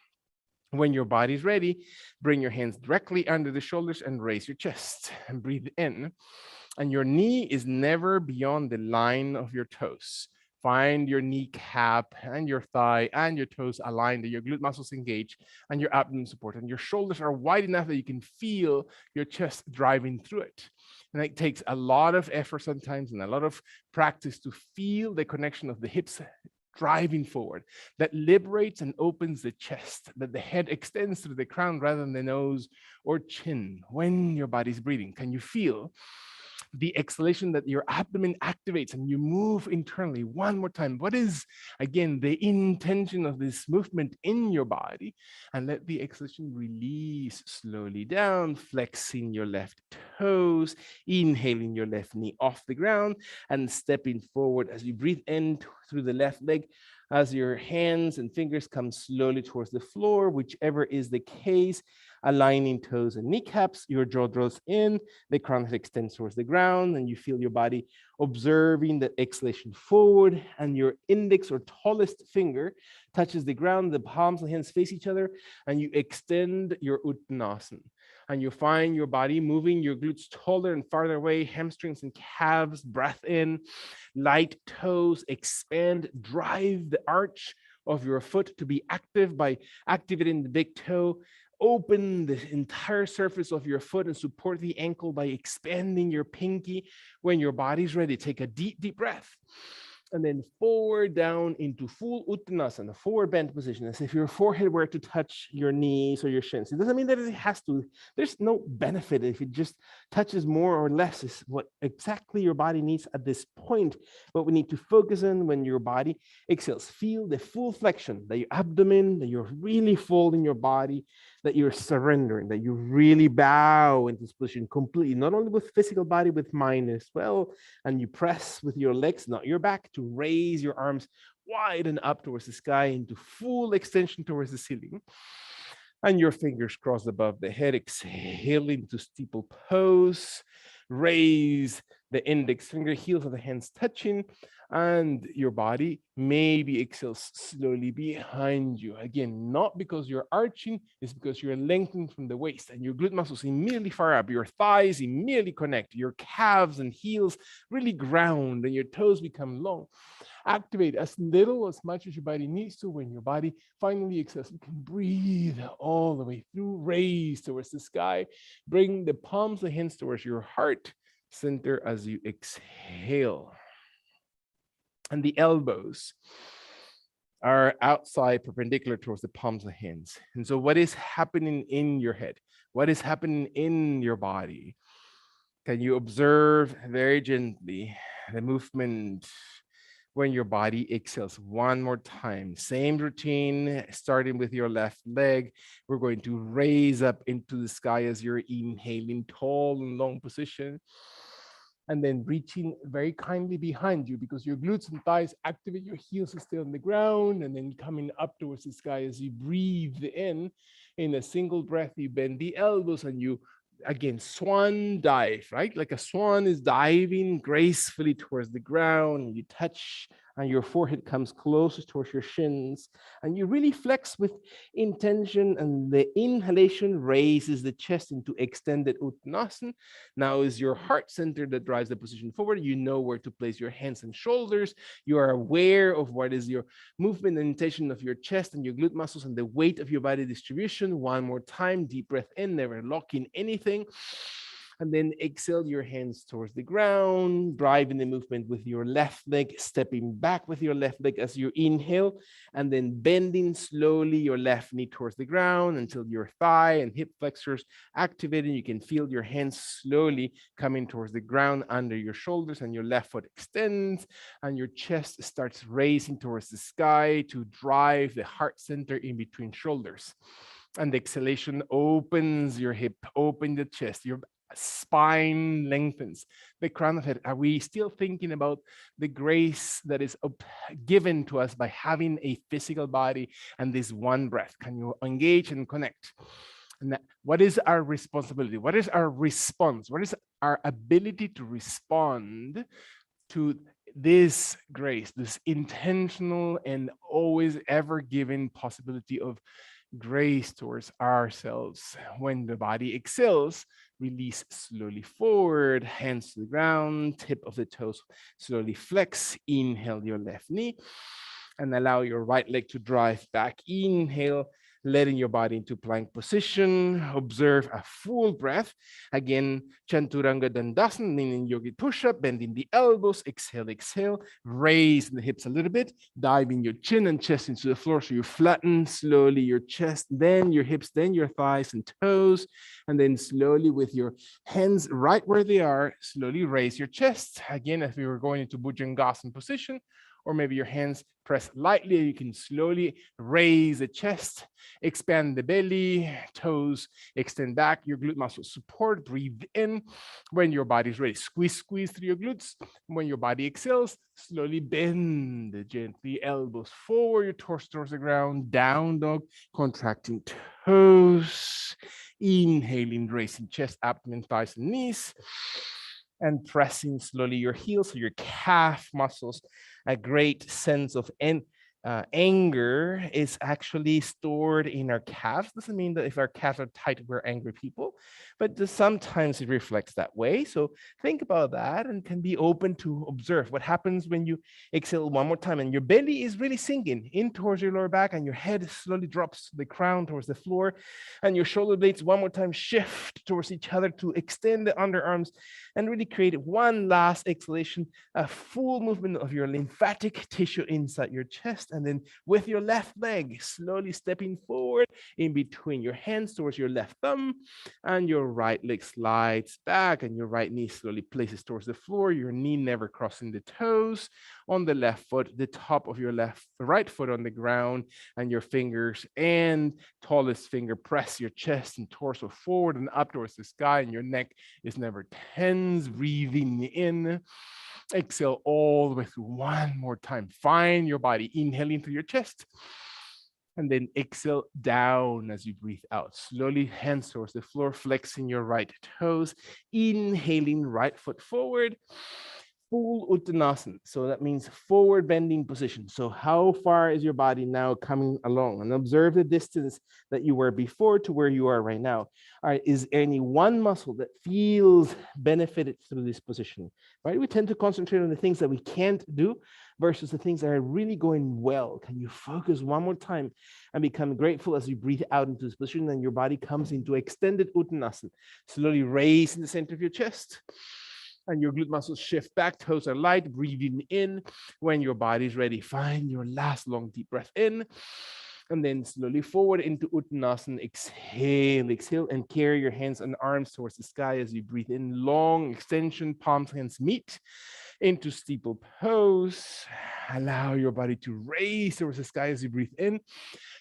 When your body's ready, bring your hands directly under the shoulders and raise your chest and breathe in. And your knee is never beyond the line of your toes. Find your kneecap and your thigh and your toes aligned, that your glute muscles engage and your abdomen support, and your shoulders are wide enough that you can feel your chest driving through it. And it takes a lot of effort sometimes and a lot of practice to feel the connection of the hips driving forward. That liberates and opens the chest, that the head extends through the crown rather than the nose or chin when your body's breathing. Can you feel the exhalation, that your abdomen activates and you move internally? One more time. What is, again, the intention of this movement in your body? And let the exhalation release slowly down, flexing your left toes, inhaling your left knee off the ground, and stepping forward as you breathe in through the left leg. As your hands and fingers come slowly towards the floor, whichever is the case, aligning toes and kneecaps, your jaw draws in, the crown head extends towards the ground, and you feel your body observing the exhalation forward, and your index or tallest finger touches the ground, the palms of the hands face each other, and you extend your Uttanasana. And you find your body moving, your glutes taller and farther away, hamstrings and calves, breath in, light toes, expand, drive the arch of your foot to be active by activating the big toe. Open the entire surface of your foot and support the ankle by expanding your pinky. When your body's ready, take a deep, deep breath. And then forward down into full Uttanasana, forward bent position, as if your forehead were to touch your knees or your shins. It doesn't mean that it has to. There's no benefit if it just touches more or less. Is what exactly your body needs at this point. What we need to focus on when your body exhales. Feel the full flexion, that your abdomen, that you're really folding your body, that you're surrendering, that you really bow into this position completely, not only with physical body, with mind as well. And you press with your legs, not your back, to raise your arms wide and up towards the sky into full extension towards the ceiling. And your fingers crossed above the head, exhaling to steeple pose. Raise the index finger, heels of the hands touching, and your body maybe exhales slowly behind you. Again, not because you're arching, it's because you're lengthening from the waist, and your glute muscles immediately fire up, your thighs immediately connect, your calves and heels really ground, and your toes become long. Activate as little, as much as your body needs to. When your body finally exhales, you can breathe all the way through, raise towards the sky, bring the palms of the hands towards your heart center as you exhale. And the elbows are outside, perpendicular towards the palms of the hands. And so what is happening in your head? What is happening in your body? Can you observe very gently the movement when your body exhales? One more time, same routine, starting with your left leg. We're going to raise up into the sky as you're inhaling, tall and long position. And then reaching very kindly behind you, because your glutes and thighs activate, your heels are still on the ground, and then coming up towards the sky as you breathe in a single breath, you bend the elbows and you, again, swan dive, right? Like a swan is diving gracefully towards the ground. You touch and your forehead comes closest towards your shins, and you really flex with intention, and the inhalation raises the chest into extended Uttanasana. Now is your heart center that drives the position forward. You know where to place your hands and shoulders. You are aware of what is your movement and intention of your chest and your glute muscles and the weight of your body distribution. One more time, deep breath in, never locking anything. And then exhale your hands towards the ground, driving the movement with your left leg, stepping back with your left leg as you inhale, and then bending slowly your left knee towards the ground until your thigh and hip flexors activated. You can feel your hands slowly coming towards the ground under your shoulders, and your left foot extends, and your chest starts raising towards the sky to drive the heart center in between shoulders. And the exhalation opens your hip, open the chest, your spine lengthens, the crown of head. Are we still thinking about the grace that is given to us by having a physical body and this one breath? Can you engage and connect? And what is our responsibility? What is our response? What is our ability to respond to this grace, this intentional and always ever given possibility of grace towards ourselves? When the body exhales, release slowly forward, hands to the ground, tip of the toes slowly flex. Inhale your left knee and allow your right leg to drive back. Inhale, letting your body into plank position. Observe a full breath. Again, Chanturanga Dandasana, meaning yogi push-up, bending the elbows. Exhale, exhale. Raise the hips a little bit. Diving your chin and chest into the floor. So you flatten slowly your chest, then your hips, then your thighs and toes. And then slowly with your hands right where they are, slowly raise your chest. Again, if we were going into Bhujangasana position, or maybe your hands press lightly, you can slowly raise the chest, expand the belly, toes extend back, your glute muscles support, breathe in. When your body's ready, squeeze through your glutes. When your body exhales, slowly bend gently, elbows forward, your torso towards the ground, down dog, contracting toes, inhaling, raising chest, abdomen, thighs, and knees, and pressing slowly your heels, so your calf muscles. A great sense of anger is actually stored in our calves. Doesn't mean that if our calves are tight, we're angry people, but sometimes it reflects that way. So think about that and can be open to observe what happens when you exhale one more time and your belly is really sinking in towards your lower back and your head slowly drops the crown towards the floor, and your shoulder blades one more time shift towards each other to extend the underarms and really create one last exhalation, a full movement of your lymphatic tissue inside your chest. And then with your left leg, slowly stepping forward in between your hands towards your left thumb, and your right leg slides back and your right knee slowly places towards the floor, your knee never crossing the toes. On the left foot, the top of your right foot on the ground, and your fingers and tallest finger press your chest and torso forward and up towards the sky, and your neck is never tense. Breathing in. Exhale all the way through one more time. Find your body inhaling through your chest. And then exhale down as you breathe out. Slowly, hands towards the floor, flexing your right toes. Inhaling, right foot forward. Full Uttanasana. So that means forward bending position. So how far is your body now coming along? And observe the distance that you were before to where you are right now. All right, is any one muscle that feels benefited through this position? Right? We tend to concentrate on the things that we can't do versus the things that are really going well. Can you focus one more time and become grateful as you breathe out into this position and your body comes into extended Uttanasana? Slowly raise in the center of your chest. And your glute muscles shift back, toes are light, breathing in. When your body's ready, find your last long deep breath in. And then slowly forward into Uttanasana. Exhale, exhale, and carry your hands and arms towards the sky as you breathe in. Long extension, palms, hands meet into steeple pose. Allow your body to raise towards the sky as you breathe in,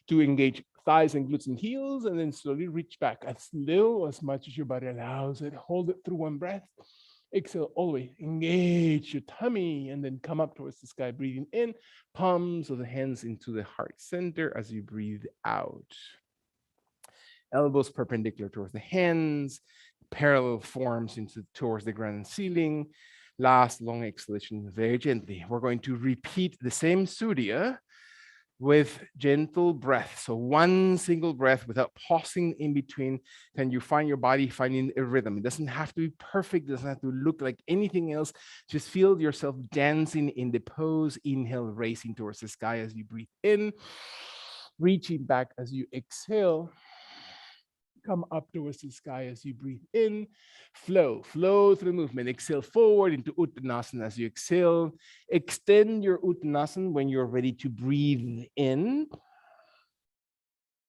to engage thighs and glutes and heels, and then slowly reach back as little, as much as your body allows it. Hold it through one breath. Exhale all the way, engage your tummy, and then come up towards the sky, breathing in, palms of the hands into the heart center as you breathe out. Elbows perpendicular towards the hands, parallel forms towards the ground and ceiling. Last long exhalation, very gently. We're going to repeat the same Surya with gentle breath. So one single breath without pausing in between. Can you find your body finding a rhythm? It doesn't have to be perfect. It doesn't have to look like anything else. Just feel yourself dancing in the pose. Inhale, raising towards the sky as you breathe in. Reaching back as you exhale. Come up towards the sky as you breathe in. Flow through movement. Exhale forward into Uttanasana as you exhale. Extend your Uttanasana when you're ready to breathe in.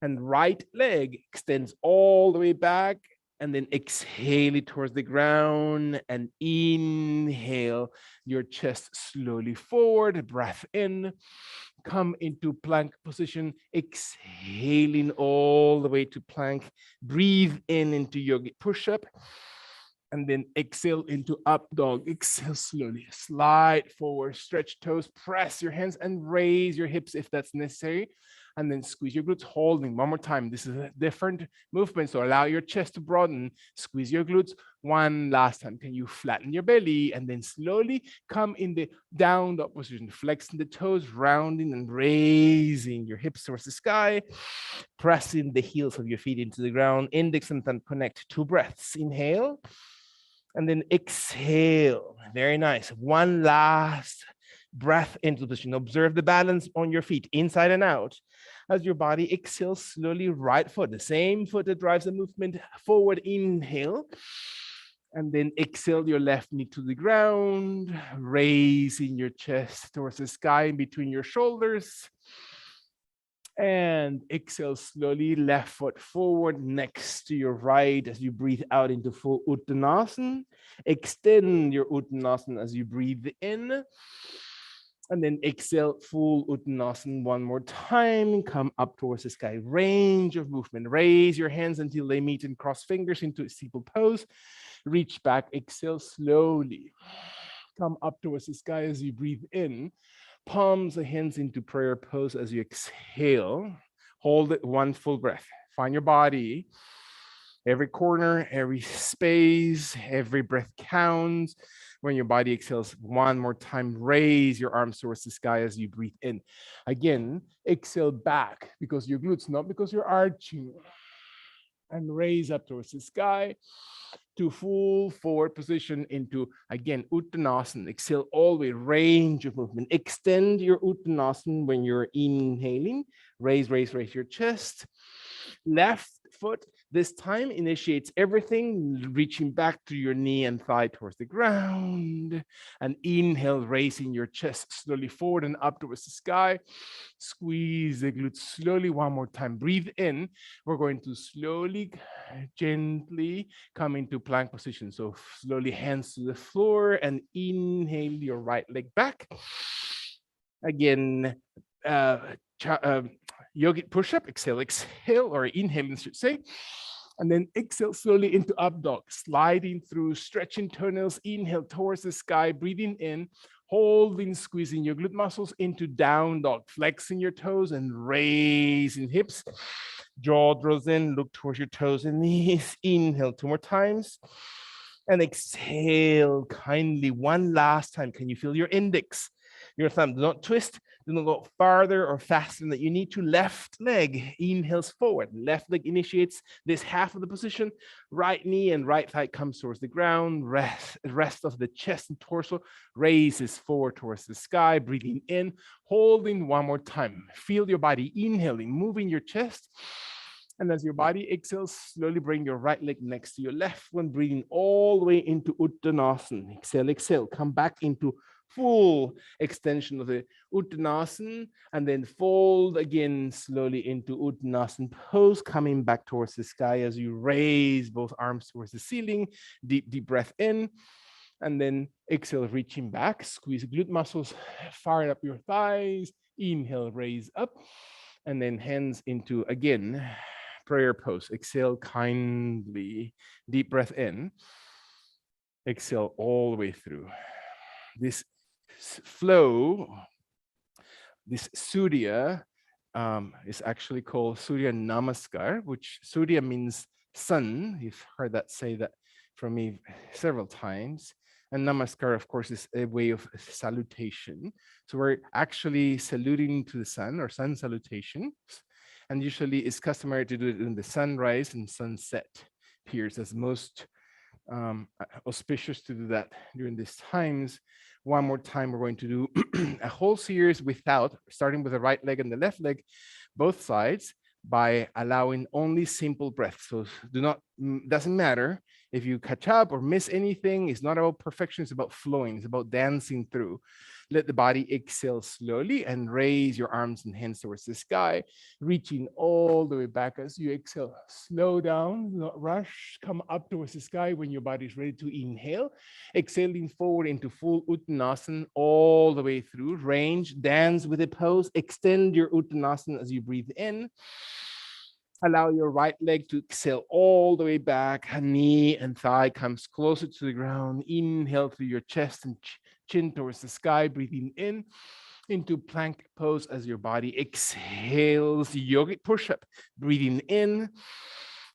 And right leg extends all the way back, and then exhale it towards the ground and inhale your chest slowly forward. Breath in. Come into plank position, exhaling all the way to plank. Breathe in into yogic push-up, and then exhale into up dog. Exhale slowly, slide forward, stretch toes, press your hands, and raise your hips if that's necessary. And then squeeze your glutes, holding one more time. This is a different movement, so allow your chest to broaden. Squeeze your glutes one last time. Can you flatten your belly and then slowly come in the down dog position, flexing the toes, rounding and raising your hips towards the sky, pressing the heels of your feet into the ground. Index and thumb connect. 2 breaths. Inhale and then exhale. Very nice. One last breath into the position. Observe the balance on your feet, inside and out. As your body exhales slowly, right foot, the same foot that drives the movement forward. Inhale. And then exhale your left knee to the ground, raising your chest towards the sky in between your shoulders. And exhale slowly, left foot forward next to your right as you breathe out into full Uttanasana. Extend your Uttanasana as you breathe in. And then exhale, full Uttanasana one more time. Come up towards the sky, range of movement. Raise your hands until they meet and cross fingers into a steeple pose. Reach back, exhale slowly. Come up towards the sky as you breathe in. Palms of hands into prayer pose as you exhale. Hold it one full breath. Find your body. Every corner, every space, every breath counts. When your body exhales one more time, raise your arms towards the sky as you breathe in. Again, exhale back because your glutes, not because you're arching. And raise up towards the sky to full forward position into, again, Uttanasana. Exhale all the way, range of movement. Extend your Uttanasana when you're inhaling. Raise your chest. Left foot this time initiates everything, reaching back to your knee and thigh towards the ground. And inhale, raising your chest slowly forward and up towards the sky. Squeeze the glutes slowly one more time. Breathe in. We're going to slowly, gently come into plank position. So slowly hands to the floor and inhale your right leg back. Again, yogic push-up, exhale, or inhale, I should say. And then exhale slowly into up dog, sliding through, stretching toenails, inhale towards the sky, breathing in, holding, squeezing your glute muscles into down dog, flexing your toes and raising hips. Jaw draws in, look towards your toes and knees. Inhale 2 more times. And exhale kindly one last time. Can you feel your index? Your thumb, do not twist, do not go farther or faster than that. You need to left leg inhales forward. Left leg initiates this half of the position. Right knee and right thigh comes towards the ground. Rest of the chest and torso raises forward towards the sky. Breathing in, holding one more time. Feel your body inhaling, moving your chest. And as your body exhales, slowly bring your right leg next to your left one, breathing all the way into Uttanasana. Exhale, exhale. Come back into full extension of the Uttanasana, and then fold again slowly into Uttanasana pose, coming back towards the sky as you raise both arms towards the ceiling. Deep, deep breath in. And then exhale, reaching back, squeeze glute muscles, fire up your thighs. Inhale, raise up. And then hands into, again, prayer pose. Exhale kindly, deep breath in. Exhale all the way through. This flow, this Surya is actually called Surya Namaskar, which Surya means sun. You've heard that say that from me several times. And namaskar, of course, is a way of salutation. So we're actually saluting to the sun, or sun salutation. And usually it's customary to do it in the sunrise and sunset periods, as most auspicious to do that during these times. One more time, we're going to do a whole series without, starting with the right leg and the left leg, both sides, by allowing only simple breaths. So do not, doesn't matter if you catch up or miss anything. It's not about perfection, it's about flowing, it's about dancing through. Let the body exhale slowly and raise your arms and hands towards the sky, reaching all the way back as you exhale. Slow down, not rush, come up towards the sky when your body is ready to inhale. Exhaling forward into full Uttanasana all the way through. Range, dance with the pose, extend your Uttanasana as you breathe in. Allow your right leg to exhale all the way back. Knee and thigh comes closer to the ground. Inhale through your chest and chin towards the sky, breathing in into plank pose as your body exhales. Yogic push-up, breathing in.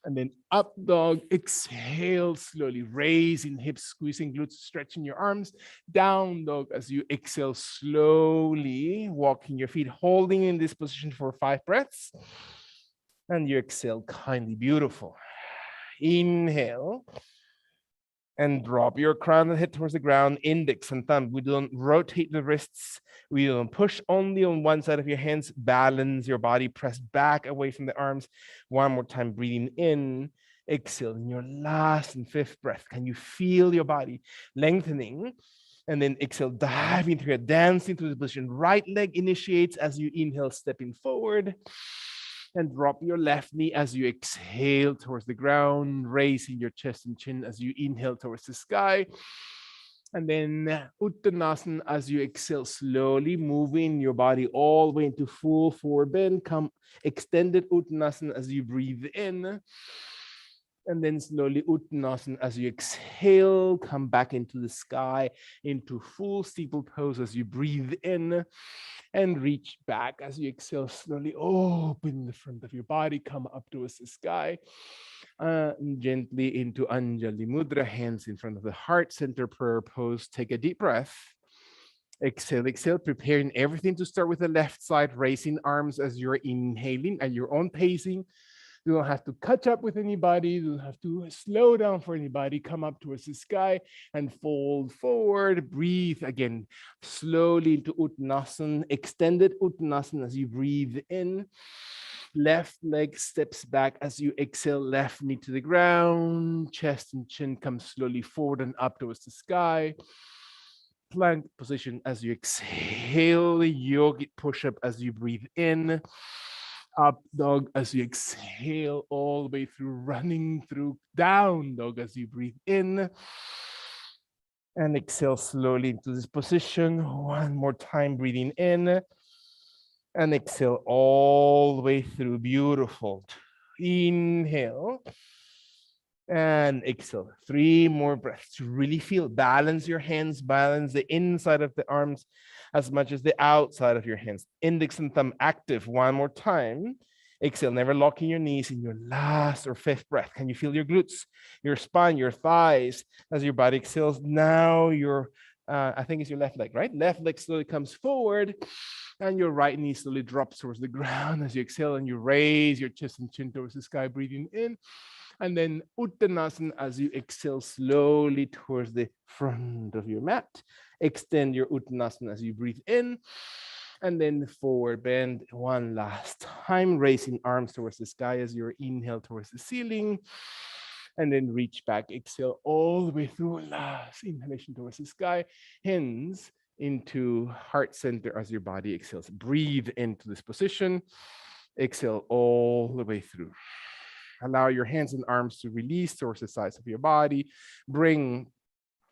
And then up dog, exhale slowly, raising hips, squeezing glutes, stretching your arms. Down dog as you exhale slowly, walking your feet, holding in this position for 5 breaths. And you exhale kindly, beautiful. Inhale and drop your crown and head towards the ground, index and thumb. We don't rotate the wrists. We don't push only on one side of your hands. Balance your body, press back away from the arms. One more time, breathing in. Exhale in your last and 5th breath. Can you feel your body lengthening? And then exhale, diving through it, dancing to the position. Right leg initiates as you inhale, stepping forward. And drop your left knee as you exhale towards the ground, raising your chest and chin as you inhale towards the sky. And then Uttanasana as you exhale, slowly moving your body all the way into full forward bend. Come extended Uttanasana as you breathe in. And then slowly Uttanasana as you exhale, come back into the sky, into full steeple pose as you breathe in. And reach back as you exhale, slowly open the front of your body, come up towards the sky, gently into Anjali Mudra, hands in front of the heart center, prayer pose. Take a deep breath. Exhale, exhale, preparing everything to start with the left side, raising arms as you're inhaling at your own pacing. You don't have to catch up with anybody. You don't have to slow down for anybody. Come up towards the sky and fold forward. Breathe again, slowly into Uttanasana. Extended Uttanasana as you breathe in. Left leg steps back as you exhale. Left knee to the ground. Chest and chin come slowly forward and up towards the sky. Plank position as you exhale. Yogic push-up as you breathe in. Up dog as you exhale all the way through, running through. Down dog as you breathe in. And exhale slowly into this position. One more time, breathing in. And exhale all the way through. Beautiful. Inhale. And exhale. 3 more breaths to really feel. Balance your hands, balance the inside of the arms as much as the outside of your hands. Index and thumb active. 1 more time. Exhale, never locking your knees in your last or 5th breath. Can you feel your glutes, your spine, your thighs as your body exhales? Now your, I think it's your left leg, right? Left leg slowly comes forward and your right knee slowly drops towards the ground as you exhale, and you raise your chest and chin towards the sky, breathing in. And then Uttanasana as you exhale slowly towards the front of your mat. Extend your Uttanasana as you breathe in. And then forward bend 1 last time, raising arms towards the sky as you inhale towards the ceiling. And then reach back, exhale all the way through. Last inhalation towards the sky. Hands into heart center as your body exhales. Breathe into this position. Exhale all the way through. Allow your hands and arms to release towards the sides of your body. Bring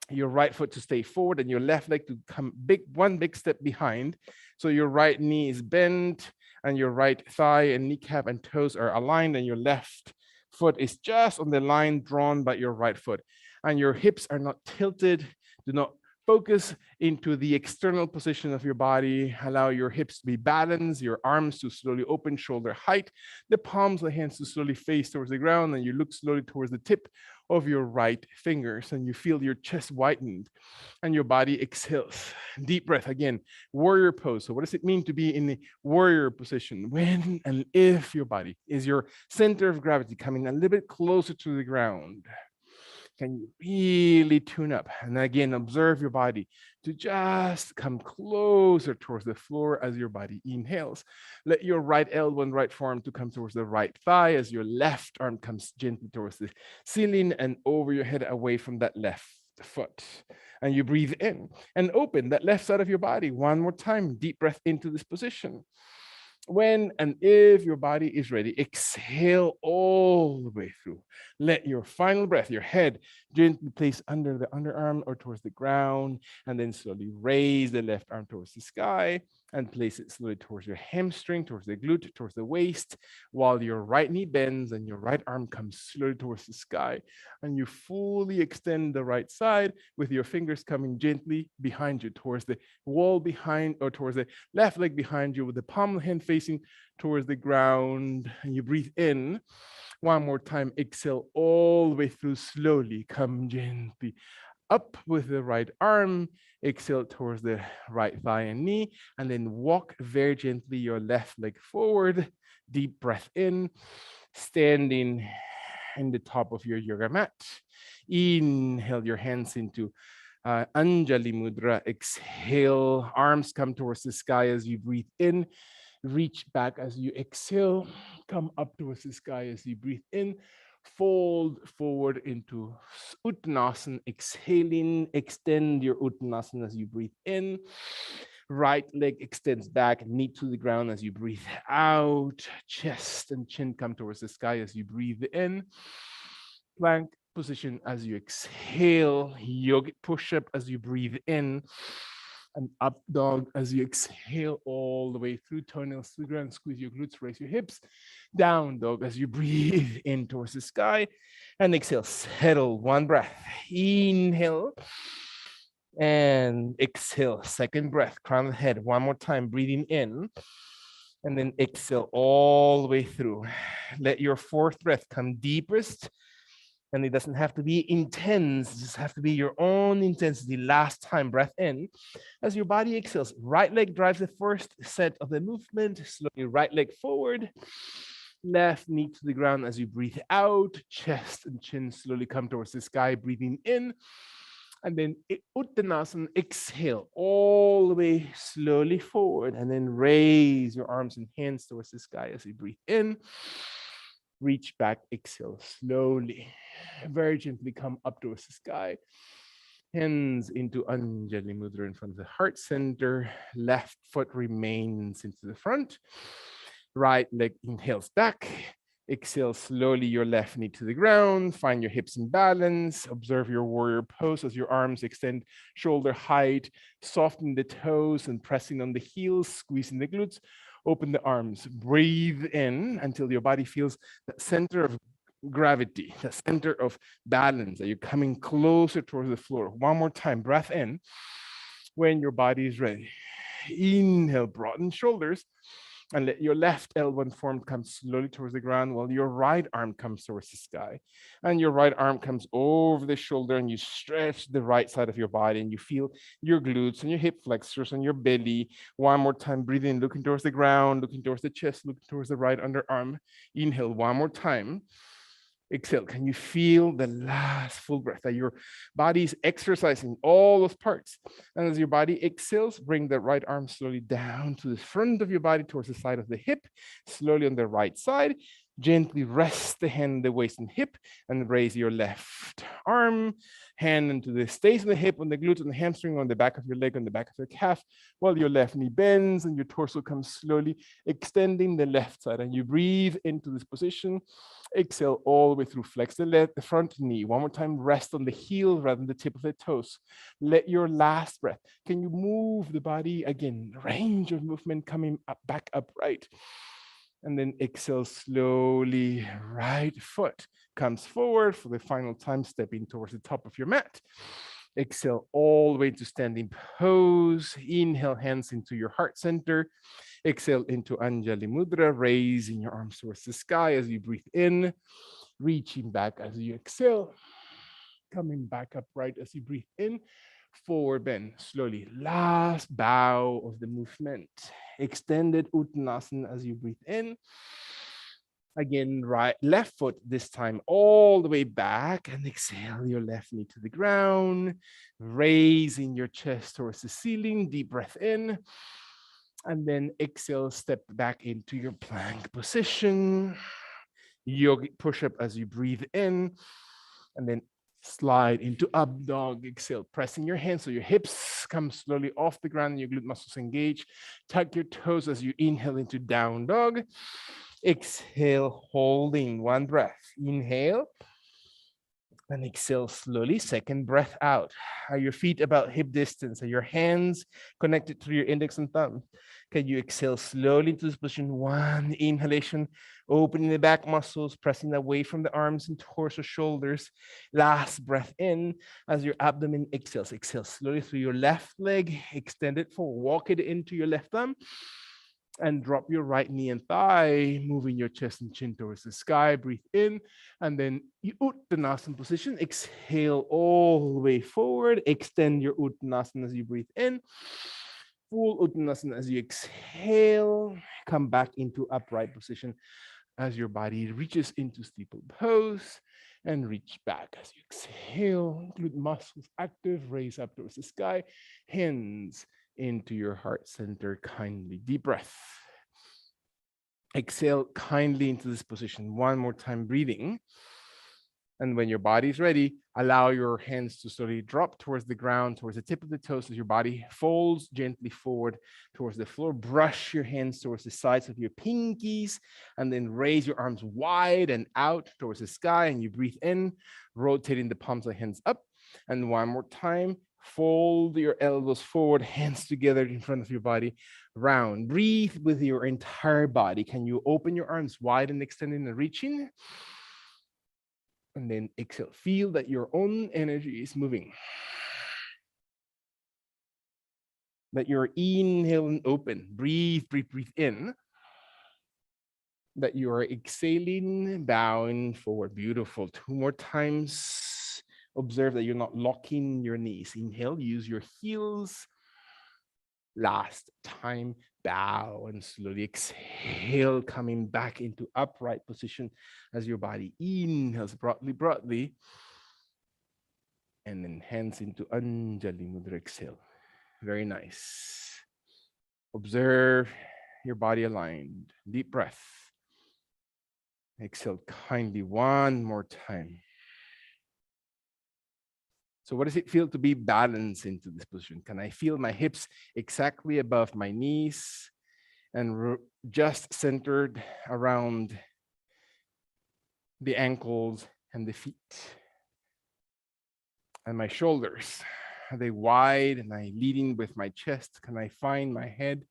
your right foot to stay forward and your left leg to come one big step behind. So your right knee is bent and your right thigh and kneecap and toes are aligned, and your left foot is just on the line drawn by your right foot. And your hips are not tilted. Do not Focus into the external position of your body. Allow your hips to be balanced, your arms to slowly open shoulder height, the palms of the hands to slowly face towards the ground, and you look slowly towards the tip of your right fingers, and you feel your chest whitened and your body exhales. Deep breath again, warrior pose. So what does it mean to be in the warrior position? When and if your body is your center of gravity coming a little bit closer to the ground, can you really tune up? And again, observe your body to just come closer towards the floor as your body inhales. Let your right elbow and right forearm to come towards the right thigh as your left arm comes gently towards the ceiling and over your head away from that left foot. And you breathe in and open that left side of your body. One more time, deep breath into this position. When and if your body is ready, exhale all the way through. Let your final breath, your head, gently place under the underarm or towards the ground, and then slowly raise the left arm towards the sky and place it slowly towards your hamstring, towards the glute, towards the waist, while your right knee bends and your right arm comes slowly towards the sky. And you fully extend the right side with your fingers coming gently behind you towards the wall behind or towards the left leg behind you with the palm of the hand facing towards the ground. And you breathe in. One more time, exhale all the way through slowly. Come gently up with the right arm, exhale towards the right thigh and knee, and then walk very gently your left leg forward. Deep breath in, standing in the top of your yoga mat. Inhale your hands into Anjali Mudra. Exhale, arms come towards the sky as you breathe in. Reach back as you exhale. Come up towards the sky as you breathe in. Fold forward into Uttanasana. Exhaling, extend your Uttanasana as you breathe in. Right leg extends back, knee to the ground as you breathe out. Chest and chin come towards the sky as you breathe in. Plank position as you exhale. Yogic push-up as you breathe in. And up dog as you exhale all the way through, toenails to the ground, squeeze your glutes, raise your hips. Down dog as you breathe in towards the sky, and exhale, settle, one breath. Inhale and exhale, second breath, crown of the head, one more time, breathing in, and then exhale all the way through. Let your fourth breath come deepest, and it doesn't have to be intense, it just have to be your own intensity. Last time, breath in. As your body exhales, right leg drives the first set of the movement. Slowly right leg forward, left knee to the ground as you breathe out. Chest and chin slowly come towards the sky, breathing in. And then Uttanasana, exhale all the way slowly forward, and then raise your arms and hands towards the sky as you breathe in. Reach back, exhale slowly. Very gently come up towards the sky. Hands into Anjali Mudra in front of the heart center. Left foot remains into the front. Right leg inhales back. Exhale slowly your left knee to the ground. Find your hips in balance. Observe your warrior pose as your arms extend shoulder height. Soften the toes and pressing on the heels, squeezing the glutes. Open the arms. Breathe in until your body feels that center of gravity, the center of balance, that you're coming closer towards the floor. One more time, breath in when your body is ready. Inhale, broaden shoulders, and let your left elbow and forearm come slowly towards the ground while your right arm comes towards the sky. And your right arm comes over the shoulder, and you stretch the right side of your body, and you feel your glutes and your hip flexors and your belly. One more time, breathing, looking towards the ground, looking towards the chest, looking towards the right underarm. Inhale one more time. Exhale. Can you feel the last full breath that your body is exercising all those parts? And as your body exhales, bring the right arm slowly down to the front of your body towards the side of the hip, slowly on the right side. Gently rest the hand on the waist and hip, and raise your left arm, hand into the stays on the hip, on the glute, on the hamstring, on the back of your leg, on the back of your calf, while your left knee bends and your torso comes slowly, extending the left side. And you breathe into this position. Exhale all the way through. Flex the front knee. One more time, rest on the heel rather than the tip of the toes. Let your last breath. Can you move the body again? Range of movement coming up, back upright. And then exhale slowly. Right foot comes forward for the final time, stepping towards the top of your mat. Exhale all the way to standing pose. Inhale, hands into your heart center. Exhale into Anjali Mudra, raising your arms towards the sky as you breathe in, reaching back as you exhale, coming back upright as you breathe in, forward bend slowly. Last bow of the movement. Extended Uttanasana as you breathe in. Again, left foot this time all the way back, and exhale your left knee to the ground, raising your chest towards the ceiling. Deep breath in, and then exhale, step back into your plank position. Yogic push-up as you breathe in, and then slide into up dog. Exhale, pressing your hands so your hips come slowly off the ground and your glute muscles engage. Tuck your toes as you inhale into down dog. Exhale, holding one breath. Inhale and exhale slowly. Second breath out. Are your feet about hip distance? Are your hands connected to your index and thumb? Can you exhale slowly into this position? One inhalation, opening the back muscles, pressing away from the arms and torso, shoulders. Last breath in as your abdomen exhales. Exhale slowly through your left leg. Extend it forward. Walk it into your left thumb. And drop your right knee and thigh, moving your chest and chin towards the sky. Breathe in, and then Uttanasana position. Exhale all the way forward. Extend your Uttanasana as you breathe in. Full Uttanasana as you exhale. Come back into upright position as your body reaches into steeple pose, and reach back as you exhale. Glute muscles active. Raise up towards the sky. Hands into your heart center kindly. Deep breath. Exhale kindly into this position. One more time, breathing. And when your body is ready, allow your hands to slowly drop towards the ground, towards the tip of the toes as your body folds gently forward towards the floor. Brush your hands towards the sides of your pinkies, and then raise your arms wide and out towards the sky. And you breathe in, rotating the palms of the hands up. And one more time, fold your elbows forward, hands together in front of your body, round. Breathe with your entire body. Can you open your arms wide and extending and reaching? And then exhale. Feel that your own energy is moving. That you're inhaling open. Breathe, breathe, breathe in. That you are exhaling, bowing forward. Beautiful. Two more times. Observe that you're not locking your knees. Inhale, use your heels. Last time, bow and slowly exhale, coming back into upright position as your body inhales broadly, broadly. And then hands into Anjali Mudra, exhale. Very nice. Observe your body aligned. Deep breath. Exhale kindly one more time. So what does it feel to be balanced into this position? Can I feel my hips exactly above my knees and just centered around the ankles and the feet? And my shoulders, are they wide? Am I leading with my chest? Can I find my head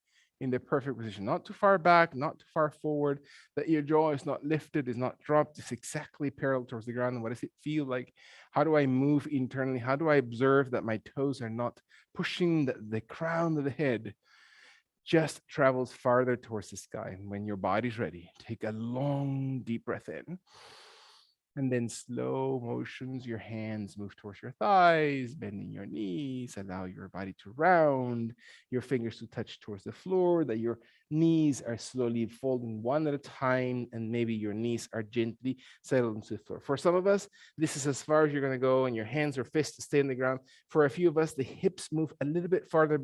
in the perfect position? Not too far back, not too far forward, that your jaw is not lifted, is not dropped, it's exactly parallel towards the ground. And what does it feel like? How do I move internally? How do I observe that my toes are not pushing the crown of the head? Just travels farther towards the sky. And when your body's ready, take a long, deep breath in. And then slow motions, your hands move towards your thighs, bending your knees, allow your body to round, your fingers to touch towards the floor, that your knees are slowly folding one at a time, and maybe your knees are gently settled into the floor. For some of us, this is as far as you're gonna go, and your hands or fists stay on the ground. For a few of us, the hips move a little bit farther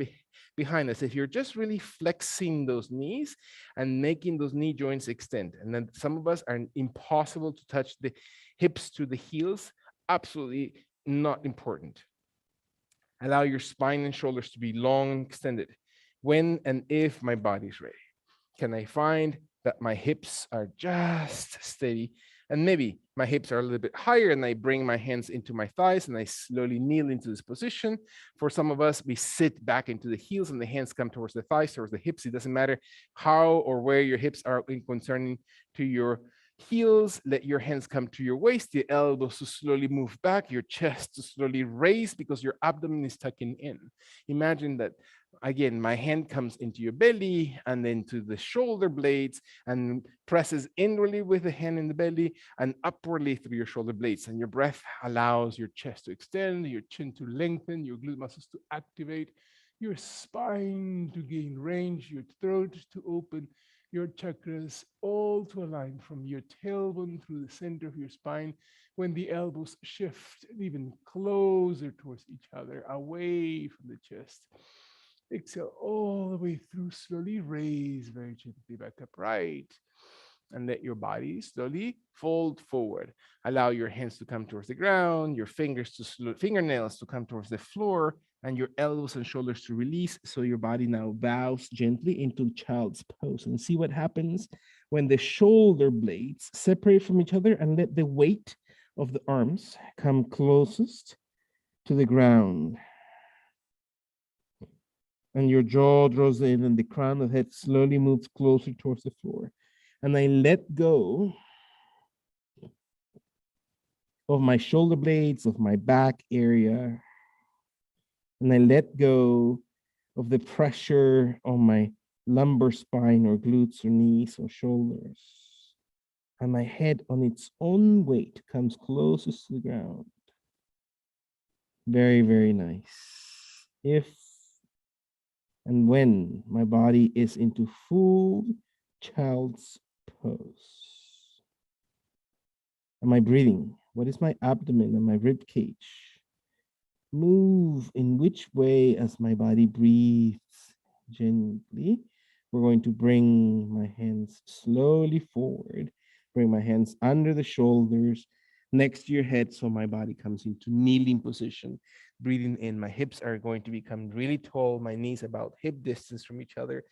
behind us. If you're just really flexing those knees and making those knee joints extend, and then some of us are impossible to touch the hips to the heels, absolutely not important. Allow your spine and shoulders to be long extended. When and if my body's ready, can I find that my hips are just steady? And maybe my hips are a little bit higher, and I bring my hands into my thighs and I slowly kneel into this position. For some of us, we sit back into the heels and the hands come towards the thighs, towards the hips. It doesn't matter how or where your hips are in concerning to your heels, let your hands come to your waist, the elbows to slowly move back, your chest to slowly raise because your abdomen is tucking in. Imagine that, again, my hand comes into your belly and then to the shoulder blades and presses inwardly with the hand in the belly and upwardly through your shoulder blades. And your breath allows your chest to extend, your chin to lengthen, your glute muscles to activate, your spine to gain range, your throat to open, your chakras all to align from your tailbone through the center of your spine. When the elbows shift even closer towards each other, away from the chest. Exhale all the way through, slowly raise very gently back upright. And let your body slowly fold forward. Allow your hands to come towards the ground, your fingernails to come towards the floor, and your elbows and shoulders to release. So your body now bows gently into child's pose. And see what happens when the shoulder blades separate from each other, and let the weight of the arms come closest to the ground. And your jaw draws in, and the crown of the head slowly moves closer towards the floor. And I let go of my shoulder blades, of my back area. And I let go of the pressure on my lumbar spine or glutes or knees or shoulders. And my head on its own weight comes closest to the ground. Very, very nice. If and when my body is into full child's pose. Am I breathing? What is my abdomen and my rib cage? Move in which way as my body breathes gently. We're going to bring my hands slowly forward. Bring my hands under the shoulders, next to your head, so my body comes into kneeling position. Breathing in, my hips are going to become really tall, my knees about hip distance from each other.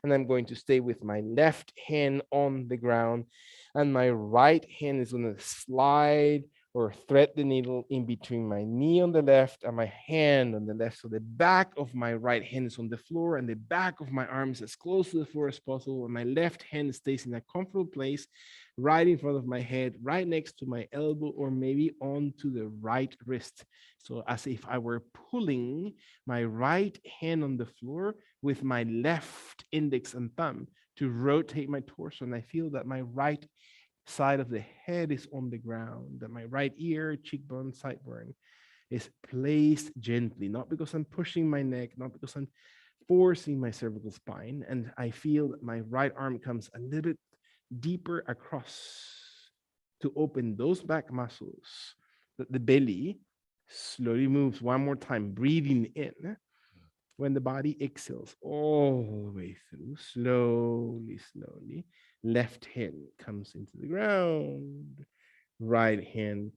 And I'm going to stay with my left hand on the ground, and my right hand is going to slide or thread the needle in between my knee on the left and my hand on the left. So the back of my right hand is on the floor, and the back of my arm is as close to the floor as possible. And my left hand stays in a comfortable place, right in front of my head, right next to my elbow, or maybe onto the right wrist. So as if I were pulling my right hand on the floor with my left index and thumb to rotate my torso. And I feel that my right side of the head is on the ground, that my right ear, cheekbone, sideburn is placed gently, not because I'm pushing my neck, not because I'm forcing my cervical spine. And I feel that my right arm comes a little bit deeper across to open those back muscles, that the belly slowly moves one more time, breathing in. When the body exhales all the way through, slowly, slowly, left hand comes into the ground, right hand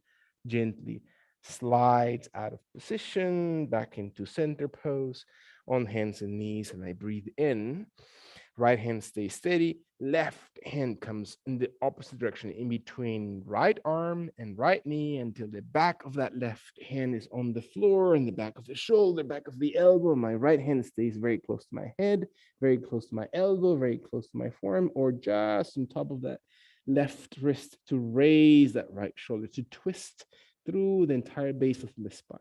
gently slides out of position, back into center pose, on hands and knees, and I breathe in. Right hand stays steady, left hand comes in the opposite direction, in between right arm and right knee, until the back of that left hand is on the floor, and the back of the shoulder, back of the elbow. My right hand stays very close to my head, very close to my elbow, very close to my forearm, or just on top of that left wrist to raise that right shoulder, to twist through the entire base of the spine.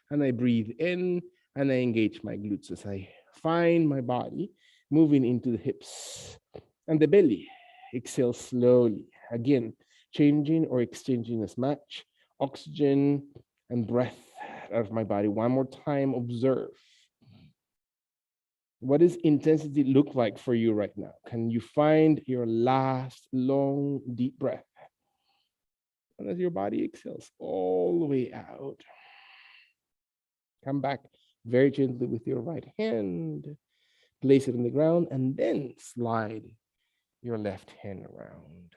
And I breathe in, and I engage my glutes as I find my body moving into the hips and the belly. Exhale slowly. Again, changing or exchanging as much oxygen and breath out of my body. One more time, observe. What does intensity look like for you right now? Can you find your last long, deep breath? And as your body exhales all the way out, come back very gently with your right hand. Place it on the ground, and then slide your left hand around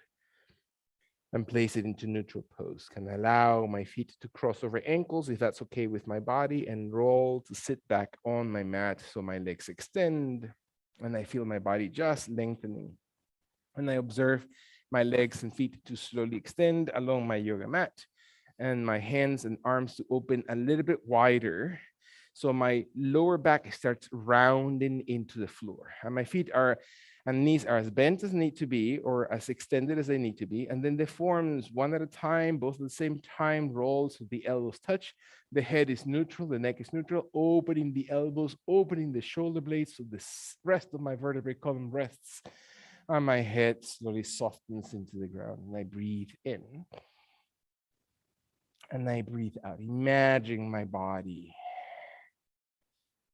and place it into neutral pose. Can allow my feet to cross over ankles if that's okay with my body, and roll to sit back on my mat so my legs extend and I feel my body just lengthening. And I observe my legs and feet to slowly extend along my yoga mat, and my hands and arms to open a little bit wider. So my lower back starts rounding into the floor, and my feet are And knees are as bent as need to be or as extended as they need to be. And then the forearms, one at a time, both at the same time, roll so the elbows touch. The head is neutral, the neck is neutral, opening the elbows, opening the shoulder blades so the rest of my vertebrae column rests on my head, slowly softens into the ground. And I breathe in and I breathe out, imagining my body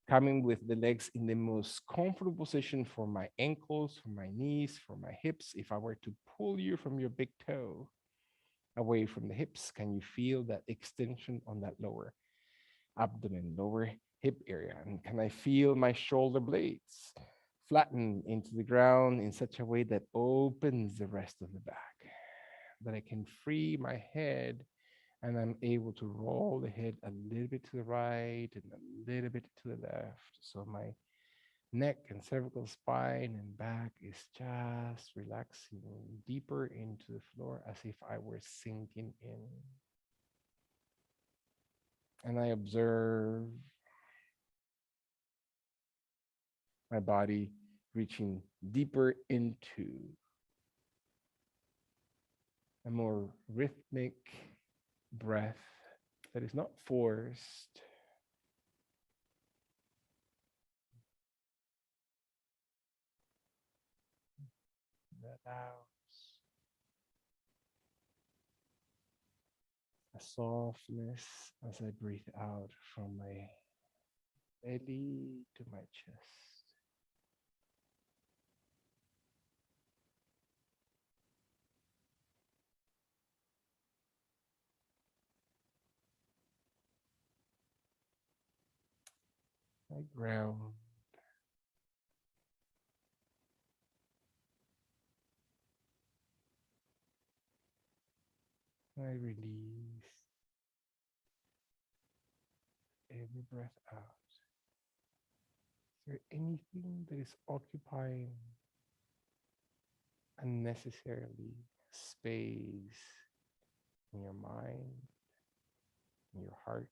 coming with the legs in the most comfortable position for my ankles, for my knees, for my hips. If I were to pull you from your big toe away from the hips, can you feel that extension on that lower abdomen, lower hip area? And can I feel my shoulder blades flatten into the ground in such a way that opens the rest of the back, that I can free my head and I'm able to roll the head a little bit to the right and a little bit to the left. So my neck and cervical spine and back is just relaxing deeper into the floor as if I were sinking in. And I observe my body reaching deeper into a more rhythmic breath that is not forced, that allows a softness as I breathe out from my belly to my chest. I ground. I release every breath out. Is there anything that is occupying unnecessarily space in your mind, in your heart?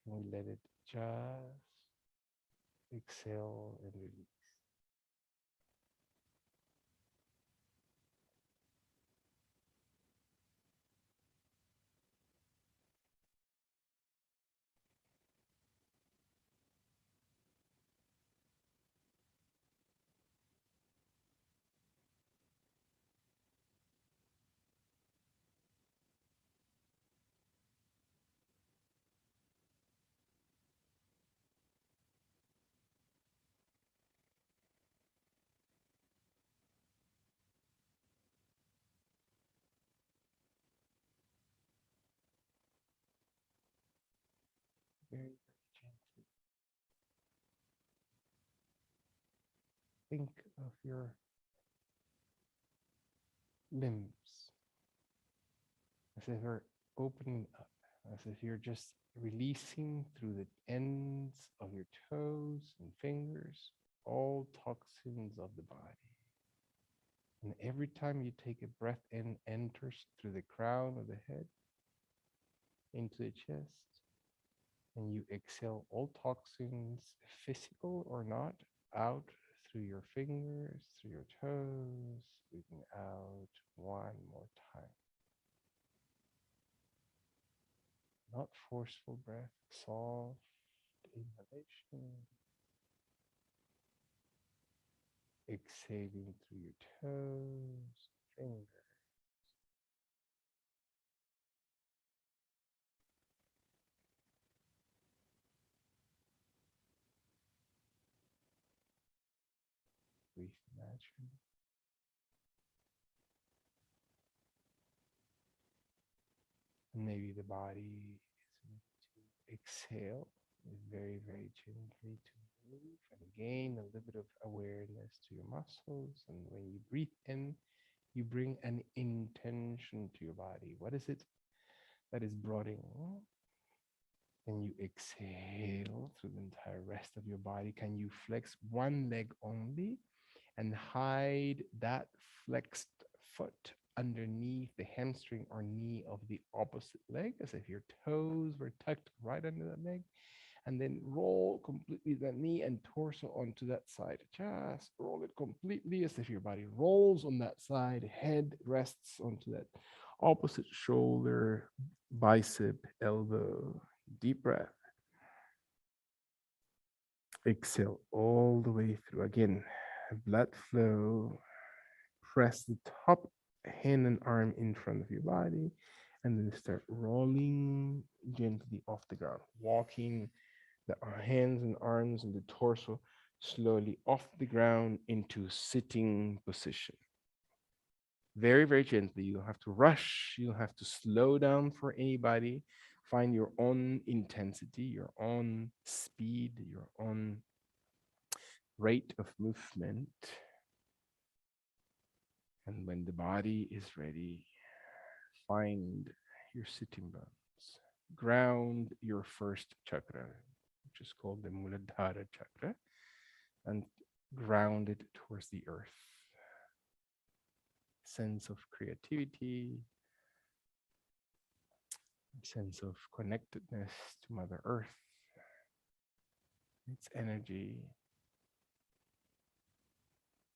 Can we let it just exhale and release? Very, very gently. Think of your limbs as if they're opening up, as if you're just releasing through the ends of your toes and fingers all toxins of the body. And every time you take a breath in, enters through the crown of the head into the chest, and you exhale all toxins, physical or not, out through your fingers, through your toes, breathing out one more time. Not forceful breath, soft inhalation, exhaling through your toes, fingers. Breathe naturally. And maybe the body is meant to exhale very, very gently to move and gain a little bit of awareness to your muscles. And when you breathe in, you bring an intention to your body. What is it that is brought in? And you exhale through the entire rest of your body. Can you flex one leg only and hide that flexed foot underneath the hamstring or knee of the opposite leg, as if your toes were tucked right under that leg? and then roll completely the knee and torso onto that side. Just roll it completely as if your body rolls on that side. Head rests onto that opposite shoulder, bicep, elbow. Deep breath. Exhale all the way through. Again, blood flow. Press the top hand and arm in front of your body, and then start rolling gently off the ground, walking the hands and arms and the torso slowly off the ground into sitting position. Very, very gently. You don't have to rush. You don't have to slow down for anybody. Find your own intensity, your own speed, your own rate of movement. And when the body is ready, find your sitting bones. Ground your first chakra, which is called the Muladhara chakra, and ground it towards the earth. Sense of creativity, sense of connectedness to Mother Earth, its energy.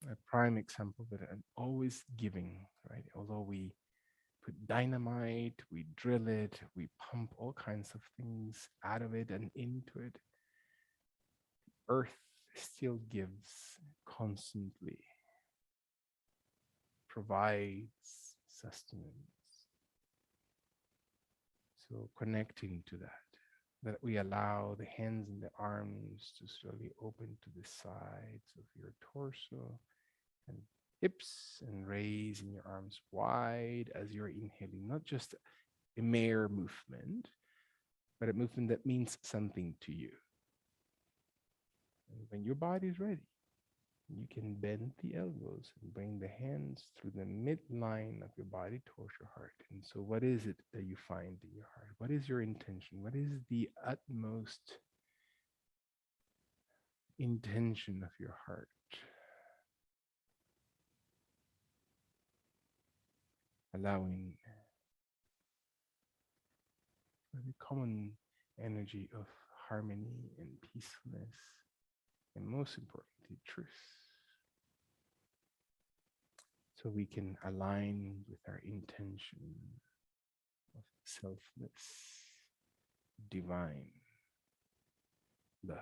A prime example that I'm always giving, right? Although we put dynamite, we drill it, we pump all kinds of things out of it and into it, Earth still gives constantly, provides sustenance. So connecting to that we allow the hands and the arms to slowly open to the sides of your torso and hips, and raising your arms wide as you're inhaling, not just a mere movement, but a movement that means something to you. And when your body is ready, you can bend the elbows and bring the hands through the midline of your body towards your heart. And so what is it that you find in your heart? What is your intention? What is the utmost intention of your heart? Allowing the common energy of harmony and peacefulness, and most importantly, truth. So we can align with our intention of selfless, divine love.